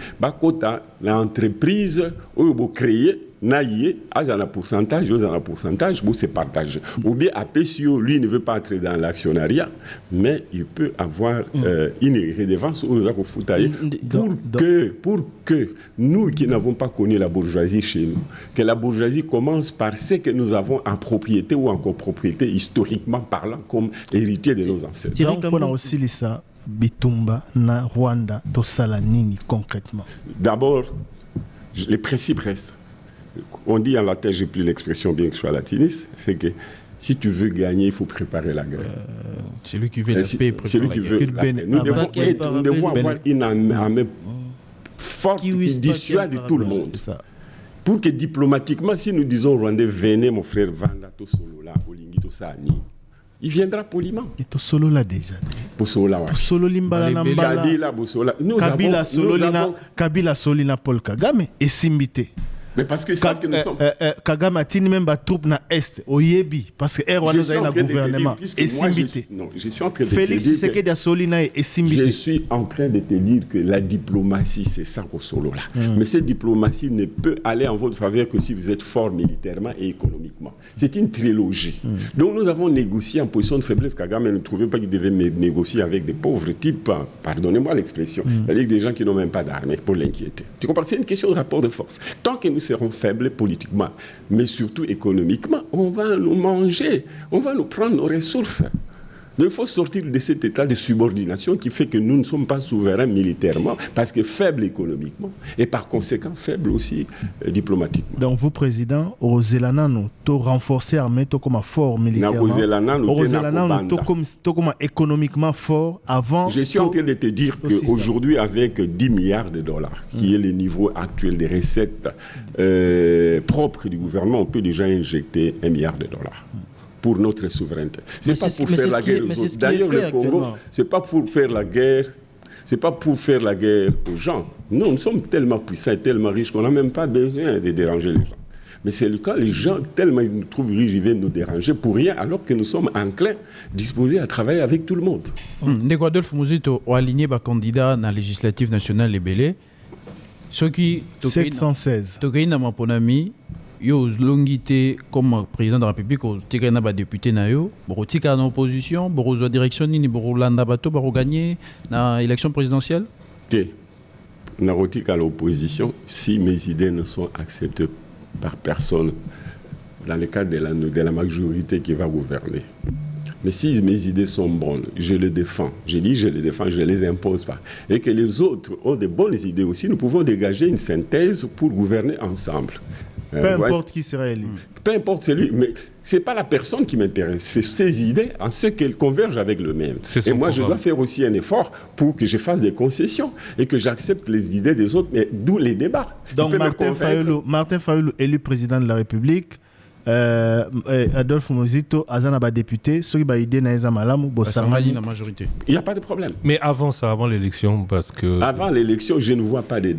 l'entreprise où vous créez. Naïe, à un pourcentage, c'est partagé. Ou bien APSIO, lui, ne veut pas entrer dans l'actionnariat, mais il peut avoir une redevance pour que nous qui n'avons pas connu la bourgeoisie chez nous, que la bourgeoisie commence par ce que nous avons en propriété ou en copropriété, historiquement parlant, comme héritier de nos ancêtres. Donc, on a aussi ça, Bitumba, na Rwanda, Tosala Nini, concrètement. D'abord, les principes restent. On dit en latin, j'ai plus l'expression bien que je sois latiniste, c'est que si tu veux gagner, il faut préparer la guerre. C'est lui qui veut la paix, celui qui veut la paix. Nous devons avoir une armée forte qui dissuade tout le monde. Pour que diplomatiquement, si nous disons Rwandais, venez mon frère, Vanda, Tosolola, Olingi, Tosani, il viendra poliment. Et Tosolola déjà. Tosolola, ouais. Tosolola Nambala. Kabila Solina Paul Kagame et Simbité. Mais parce que ça que nous sommes. Kagame a tenu même des troupes dans l'Est, au Yebi, parce que Rwanda a un gouvernement. Et Simbité. Non, je suis en train de Félix te dire. Tshisekedi a Solina et Simbité. Je suis en train de te dire que la diplomatie, c'est ça qu'au solo là. Mais cette diplomatie ne peut aller en votre faveur que si vous êtes fort militairement et économiquement. C'est une trilogie. Donc nous avons négocié en position de faiblesse. Kagame ne trouvait pas qu'il devait négocier avec des pauvres types, pardonnez-moi l'expression, avec des gens qui n'ont même pas d'armée pour l'inquiéter. Tu comprends? C'est une question de rapport de force. Tant que nous serons faibles politiquement, mais surtout économiquement, on va nous manger, on va nous prendre nos ressources. Donc il faut sortir de cet état de subordination qui fait que nous ne sommes pas souverains militairement, parce que faibles économiquement, et par conséquent faibles aussi diplomatiquement. Donc vous, Président, au Zélana, nous renforcer l'armée comme fort militairement. Au Zélana, nous comme économiquement fort avant. Je suis en train de te dire qu'aujourd'hui, avec 10 milliards de dollars, qui est le niveau actuel des recettes propres du gouvernement, on peut déjà injecter 1 milliard de dollars. Pour notre souveraineté. C'est pas pour faire la guerre aux autres. D'ailleurs, le Congo, c'est pas pour faire la guerre. C'est pas pour faire la guerre aux gens. Non, nous sommes tellement puissants et tellement riches qu'on n'a même pas besoin de déranger les gens. Mais c'est le cas, les gens, tellement ils nous trouvent riches, ils viennent nous déranger pour rien, alors que nous sommes enclins, disposés à travailler avec tout le monde. Ndeko Adolphe Muzito a aligné ba candidat na législative nationale lebele. Soki 716. Tokei na maponami yo longité comme président de la République au tika na ba député na yo, boro tika na opposition, boro zo direction ni boro landa bato boro gagner na élection présidentielle. Narotique à l'opposition, si mes idées ne sont acceptées par personne dans le cadre de la majorité qui va gouverner. Mais si mes idées sont bonnes, je les défends. Je dis je les défends, je ne les impose pas. Et que les autres ont de bonnes idées aussi, nous pouvons dégager une synthèse pour gouverner ensemble. Peu importe qui sera élu. Peu importe celui, mais ce n'est pas la personne qui m'intéresse, c'est ses idées en ce qu'elles convergent avec le même. Et moi, je dois faire aussi un effort pour que je fasse des concessions et que j'accepte les idées des autres, mais d'où les débats. Donc Martin Fayulu, élu président de la République, Adolphe Muzito, Azanaba député, ceux qui ont idée na malamu, Bosangani la majorité. Il n'y a pas de problème. Mais avant ça, avant l'élection, parce que... Avant l'élection, je ne vois pas de...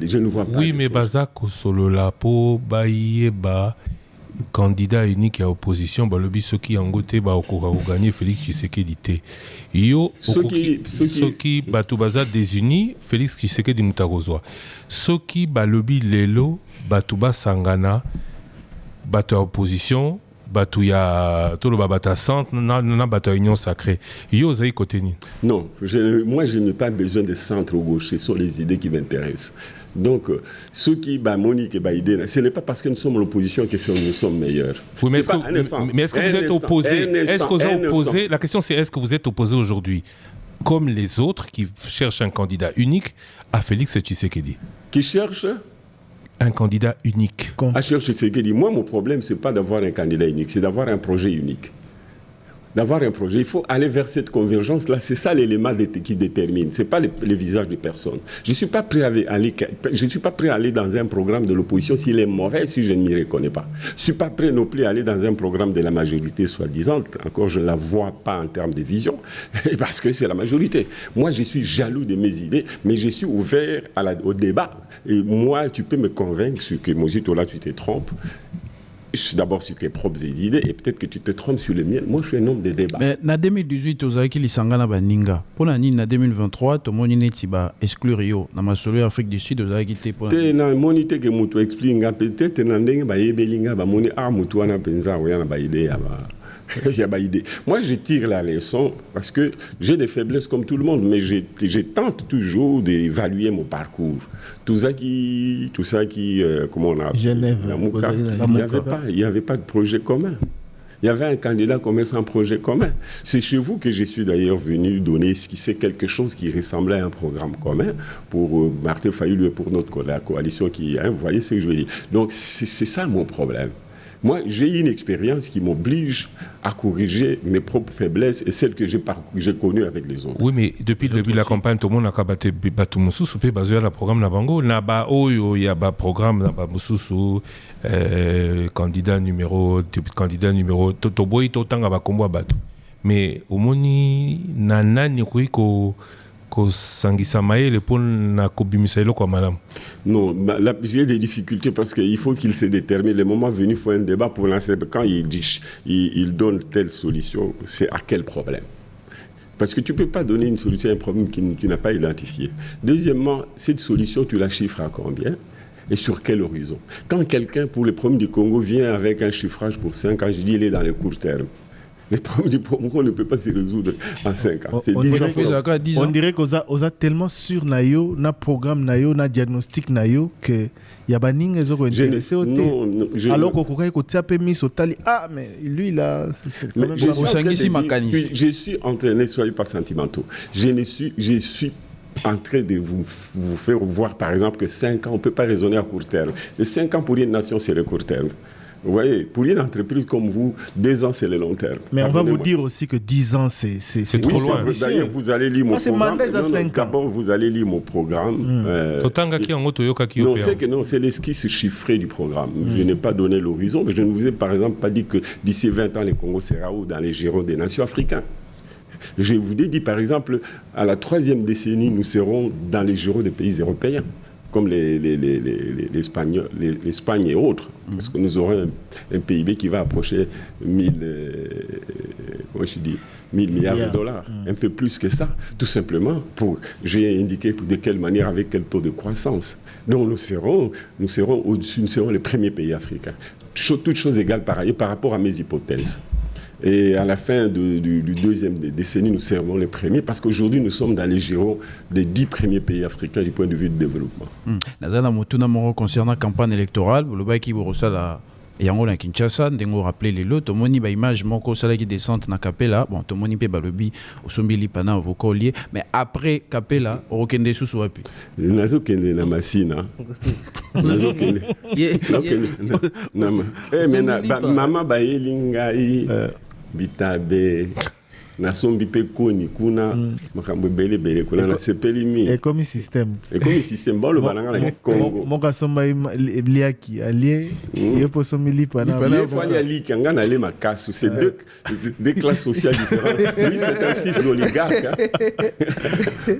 Oui, mais Bazak solo la po baïeba candidat unique à opposition, bah le ceux qui ont goûté bah au gagner Félix Tshisekedi té. Yo ceux qui batu baza désunis Félix Tshisekedi mutakozwa. Ceux qui bah lobby lelo batu basangana batu opposition batu ya tout le babata centre na batu union sacrée. Yo zaï côté ni. Non, moi je n'ai pas besoin de centre gauche, ce sont les idées qui m'intéressent. Donc, ceux qui, Monique et Baïdé, ce n'est pas parce que nous sommes l'opposition que nous sommes meilleurs. Oui, mais est-ce que vous êtes opposé? La question c'est est-ce que vous êtes opposé aujourd'hui, comme les autres qui cherchent un candidat unique, à Félix Tshisekedi? Qui cherche un candidat unique. À chercher Tshisekedi. Moi, mon problème, ce n'est pas d'avoir un candidat unique, c'est d'avoir un projet unique. D'avoir un projet, il faut aller vers cette convergence-là. C'est ça l'élément qui détermine. Ce n'est pas les visages de personne. Je ne suis pas prêt à aller dans un programme de l'opposition s'il est mauvais, si je ne m'y reconnais pas. Je ne suis pas prêt non plus à aller dans un programme de la majorité soi-disant. Encore, je ne la vois pas en termes de vision, parce que c'est la majorité. Moi, je suis jaloux de mes idées, mais je suis ouvert au débat. Et moi, tu peux me convaincre que Muzito, là, tu te trompes. D'abord sur tes propres idées et peut-être que tu te trompes sur les miennes. Moi, je suis un homme de débat. Mais en 2018, vous avez dit que baninga. Pour l'année 2023, tout le monde est exclu Rio. Dans ma solo Afrique du Sud, vous avez quitté pour l'année. Tu as monité que tu expliques peut-être moi, je tire la leçon parce que j'ai des faiblesses comme tout le monde, mais je tente toujours d'évaluer mon parcours. Tout ça qui comment on a Genève, il n'y avait pas de projet commun. Il y avait un candidat commun sans projet commun. C'est chez vous que je suis d'ailleurs venu donner esquisser quelque chose qui ressemblait à un programme commun pour Martin Fayulu et pour notre coalition qui vous voyez ce que je veux dire. Donc c'est ça mon problème. Moi, j'ai une expérience qui m'oblige à corriger mes propres faiblesses et celles que j'ai connues avec les autres. Oui, mais depuis le début de la campagne, tout le monde a battu Batumoussou, basé sur le programme Nabango. Naba Oyo, il y a un programme Nabamoussou, candidat numéro, Totoboy, Totanga Bakombo Batu. Mais au moni, Nana Nikuiko. Non, j'ai des difficultés parce qu'il faut qu'il se détermine. Le moment venu, il faut un débat pour lancer. Quand il donne telle solution, c'est à quel problème? Parce que tu ne peux pas donner une solution à un problème que tu n'as pas identifié. Deuxièmement, cette solution, tu la chiffres à combien? Et sur quel horizon? Quand quelqu'un, pour les problèmes du Congo, vient avec un chiffrage pour 5 ans, je dis il est dans le court terme. Les problèmes du Congo ne peut pas se résoudre en 5 ans. On dirait qu'on a tellement sur Nayo, na programme Nayo, na diagnostic Nayo, que y a baning et autres intéressés au thé. Alors qu'on pourrait écouter un peu mis au tali. Ah, mais lui là, c'est quand même je suis entraîné, soyez pas sentimentaux. Je suis en train de vous faire voir, par exemple, que 5 ans, on ne peut pas raisonner à court terme. Les 5 ans pour une nation, c'est le court terme. Vous voyez, pour une entreprise comme vous, 2 ans, c'est le long terme. Mais on va vous dire aussi que 10 ans, c'est trop loin. D'ailleurs, vous allez lire mon programme. D'abord, vous allez lire mon programme. Non, c'est l'esquisse chiffrée du programme. Je n'ai pas donné l'horizon, mais je ne vous ai par exemple pas dit que d'ici 20 ans, le Congo sera où dans les girons des nations africaines. Je vous ai dit, par exemple, à la 3e décennie, nous serons dans les girons des pays européens. comme l'Espagne et autres, parce que nous aurons un PIB qui va approcher 1000 milliards de dollars, un peu plus que ça, tout simplement j'ai indiqué de quelle manière, avec quel taux de croissance. Donc nous serons au-dessus, nous serons les premiers pays africains. Toutes choses égales par ailleurs par rapport à mes hypothèses. Et à la fin du deuxième décennie, nous serons les premiers parce qu'aujourd'hui, nous sommes dans les girons des 10 premiers pays africains du point de vue du développement. Concernant la campagne électorale, le qui vous reçoit la yango na Kinshasa, ndengo rappelé les lots, tomoni ba image moko sala qui descente na Kapela, bon tomoni pe balobi osombili pana avocat lié, mais après Kapela, okende susu wapi. Nazo kende na Masina. Nazo kende. Maman ba elingai bitabe na sombi pe koni kuna makambo bele kuna na sepeli mi comme système bon le bananga na Congo moka somba liaki allié yepo sombi lipana il faut aller liaki ngana le makasu c'est deux classes sociales différentes. Lui c'est un fils d'oligarque, hein.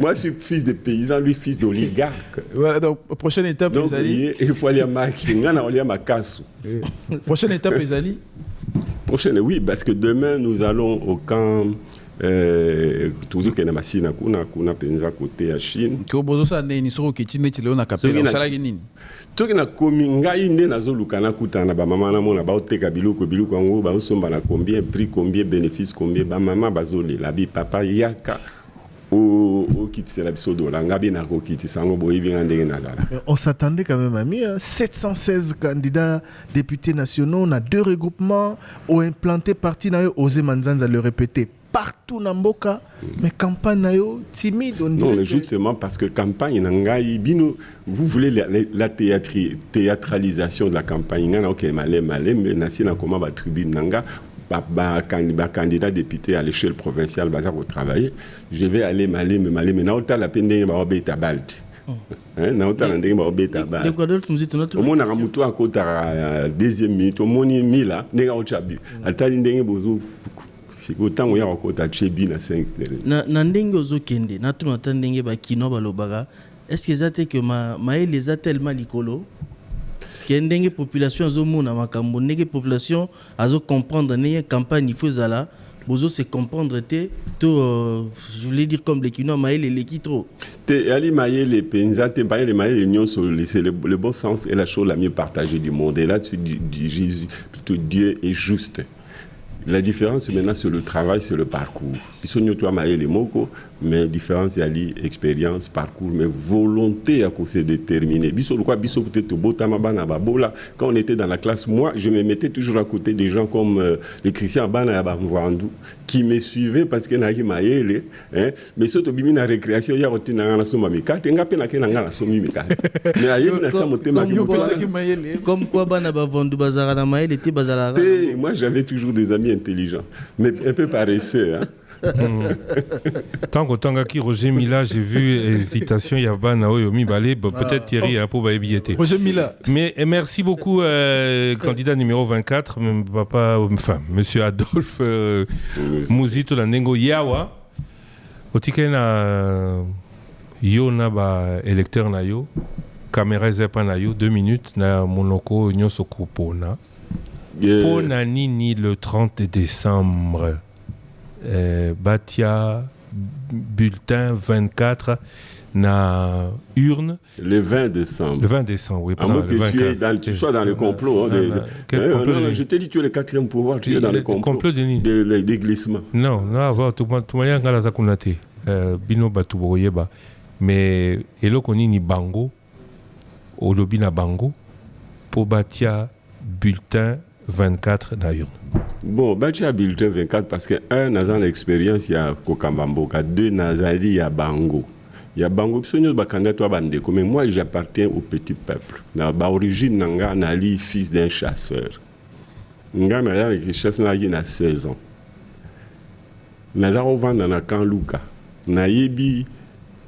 Moi je suis fils de paysan, lui fils d'oligarque. Ouais, donc prochaine étape donc, il faut aller à Maki ngana aller à makasu. Prochaine étape les alliés. Prochaine, oui, parce que demain, nous allons au camp, toujours qu'il y a Masina, kuna penza côté à Chine. Tout qui na komingai ne nazolukana kutana ba mama na mona ba oteka biloko ngo ba osomba na combien prix combien bénéfice combien ba mama bazoli la bi papa yaka au kiti la biso dola ngabi na ko kiti sango boyi bien ndenge nazala. On s'attendait quand même à mieux, 716 candidats députés nationaux, on a 2 regroupements, ont implanté parti na yo Osé Manzanza le répéter partout dans Mboka, mais campagne na yo timide. Non, mais justement parce que campagne nangai bino, vous voulez la théâtralisation de la campagne ngana OK malé mais nasi na comment ba tribune nanga candidat député à l'échelle provinciale bazar au travail, je vais aller malé mais na ota la pende ba obeta balti. Na ota na ndenge ba obeta balti. De quoi d'autre nous dit notre. Au mona ramuto akota deuxième minute, au moni mila ndenge ochabi. Atali ndenge bozo c'est autant ya akota chebi na 5. Na ndenge ozokende, na tuna ndenge ba kino balobaka. Est-ce que ça que maël les a tellement likolo? Kendenge population azomona makambo ndenge population azo comprendre une campagne il faut zala bozo se comprendre to je voulais dire comme les kino maël les qui trop te ali maël penza te maël union sur c'est le bon sens et la chose la mieux partagée du monde et là tu dis Jésus plutôt Dieu est juste. La différence maintenant c'est le travail, c'est le parcours. Bisogno toi maël moko mais différence il y a l'expérience, parcours, mais volonté à cause déterminée. Quand on était dans la classe, moi, je me mettais toujours à côté des gens comme les Christian Bana Bamvandou, qui me suivaient parce que n'aki maël, hein. Mais surtout bimi na récréation, il y a rotin na la soma mikate, ngape na kena ngala somi mikate. Mais ayebi na samote ma comme quoi Bana Bamvandou bazara na maël était bazara. Moi, j'avais toujours des amis intelligents, mais un peu paresseux, hein. Tant que Roger Mila, j'ai vu hésitation, il y a Naomi Balé, peut-être Thierry a pour Baïbiété. Roger Mila. Mais merci beaucoup, candidat numéro 24, monsieur Adolphe Mouzito Landengo Yawa. Otike na yo na ba électeur na yo, caméra zepa na yo, 2 minutes na monoko nyonso kupona. Pona nini le 30 décembre. Batia bulletin 24 na urne le 20 décembre. Le 20 décembre, oui. Tu sois dans le complot. Non, je t'ai dit tu es le 4e pouvoir, tu es dans le complot de glissement. Non, tout le monde a la zakunate. Bino batu boyeba. Mais eloko nini bango, olobi na bango, pour Batia bulletin 24 na urne. Bon, Batia bulletin 24 parce que 1, nazan l'expérience, il y a Kokambamboka, 2, nazali, il y a Bango. Il y a Bango, mais moi j'appartiens au petit peuple. Na origine nanga nali fils d'un chasseur. Nga na avec chasse na na 16 ans. Nazaro vanda na kan Luka. Na yebi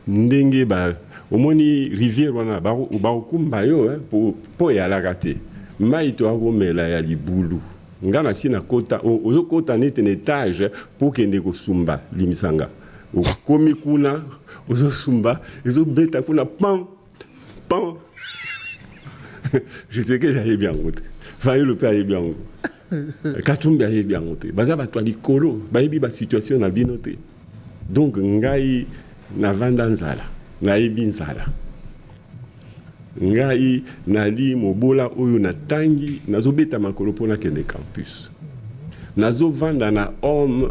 ndenge ba omoni rivière wana ba okumba yo pour ya la rater. Maito agomela ya libulu. Ngana sina kota ozo kota nete étage pour kende ko sumba limisanga. Komi kuna ozo sumba ezo beta kuna pam pan. Je sais que j'allais bien route. Faye le père est bien route. Katumbi est bien route. Baza ba toi likolo, ba yebi ba situation na binote. Donc ngai na vandanzala, na ebinzala. Ngai nali mobola oyo na tangi, nazobeta makolo pona kende campus. Nazo vanda na homme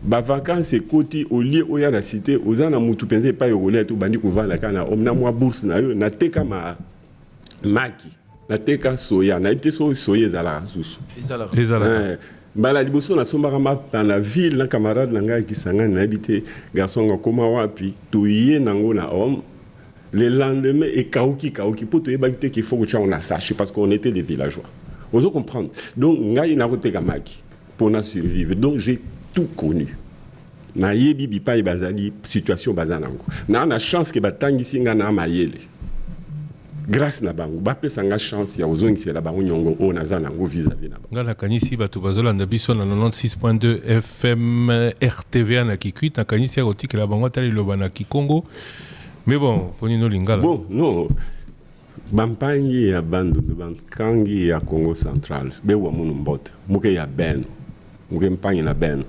ba vacances ekoti au lieu oya na cité ozana mutu penze pa yolé to bandi ko vanda kana homme na mwa bourse na yo na teka ma maki. Na teka soya na ite soya ezala susu ezala mbala liboso na sombaka mapa na ville na camarade na ngai kisangani na habité garçon nga koma wapi toye nango na homme le lendemain et kauki pour toye bakite qu'il faut que on a saché parce qu'on était des villageois vous comprendre donc ngai na koteka maki pour na survivre donc j'ai tout connu na yebi bipa e bazali situation bazanango na chance que batangisi nga na mayele grâce na bango bapesa nga chance ya ozongisela bango nyongo o naza nango vis-à-vis na bango ngala kanisi bato bazolanda biso na 96.2 FM RTV na Kikwit na kanisi ya kotikela bango tali loba na Kikongo mais bon ponino lingala bon non bampangi ya bandu bankangi ya Congo Central be wa munu mbota muke ya beno muke mpangi na beno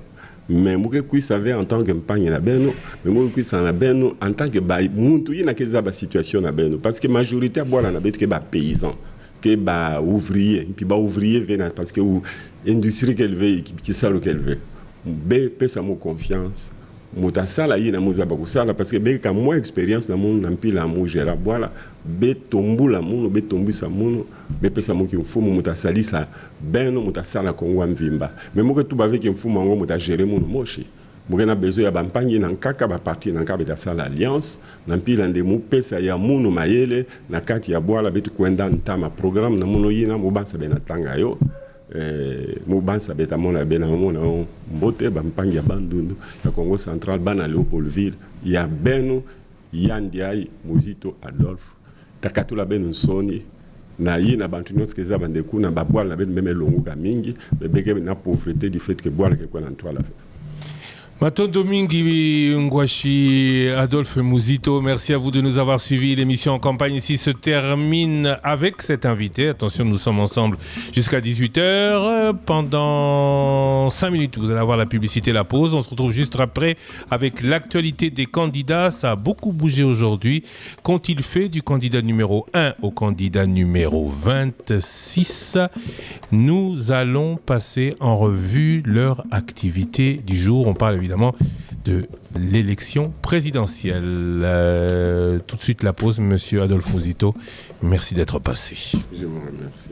mais muke kuisa ve en tant que mpagne na beno mais muke kuisa na beno en tant que ba muntu yina keza ba situation na beno parce que majorité a boire na betu ke ba paysan que ba ouvrier et puis ba ouvrier vena parce que industrie qu'elle veut qui ça qu'elle veut be pesa mo confiance muta sala yina muza ba kusala parce que be ka moi expérience na monde na mpila mo gera boala be tombula muno be tombisa muno be pesa mo ki mfumu muta salisa beno muta sala kongwa mvimba mais mo que tout avec mfumu ngo muta gérer muno moshi mo na besoin ya bampangi na nkaka ba parti na nkaba ta sala alliance na mpila ndemu pesa ya muno mayele na kati ya boala betu kwenda ntama programme na muno yina mo bansa be na tanga yo mo bansa beta mona bena mona mbote bampangi ya bandundu ya Congo Central bana Léopoldville ya beno yandiai Muzito Adolphe takatula beno soni na yi na bantu nyonso keza bandeku na babwala na beno meme longuka mingi bebeke na pauvreté du fait que boala ke kwa na ntwala Matondo Mingi Ngwashi, Adolphe Muzito, merci à vous de nous avoir suivis. L'émission en campagne ici se termine avec cet invité. Attention, nous sommes ensemble jusqu'à 18h. Pendant 5 minutes, vous allez avoir la publicité, la pause. On se retrouve juste après avec l'actualité des candidats. Ça a beaucoup bougé aujourd'hui. Qu'ont-ils fait du candidat numéro 1 au candidat numéro 26 ? Nous allons passer en revue leur activité du jour. On parle évidemment de l'élection présidentielle. Tout de suite la pause, monsieur Adolphe Muzito. Merci d'être passé. Je vous remercie.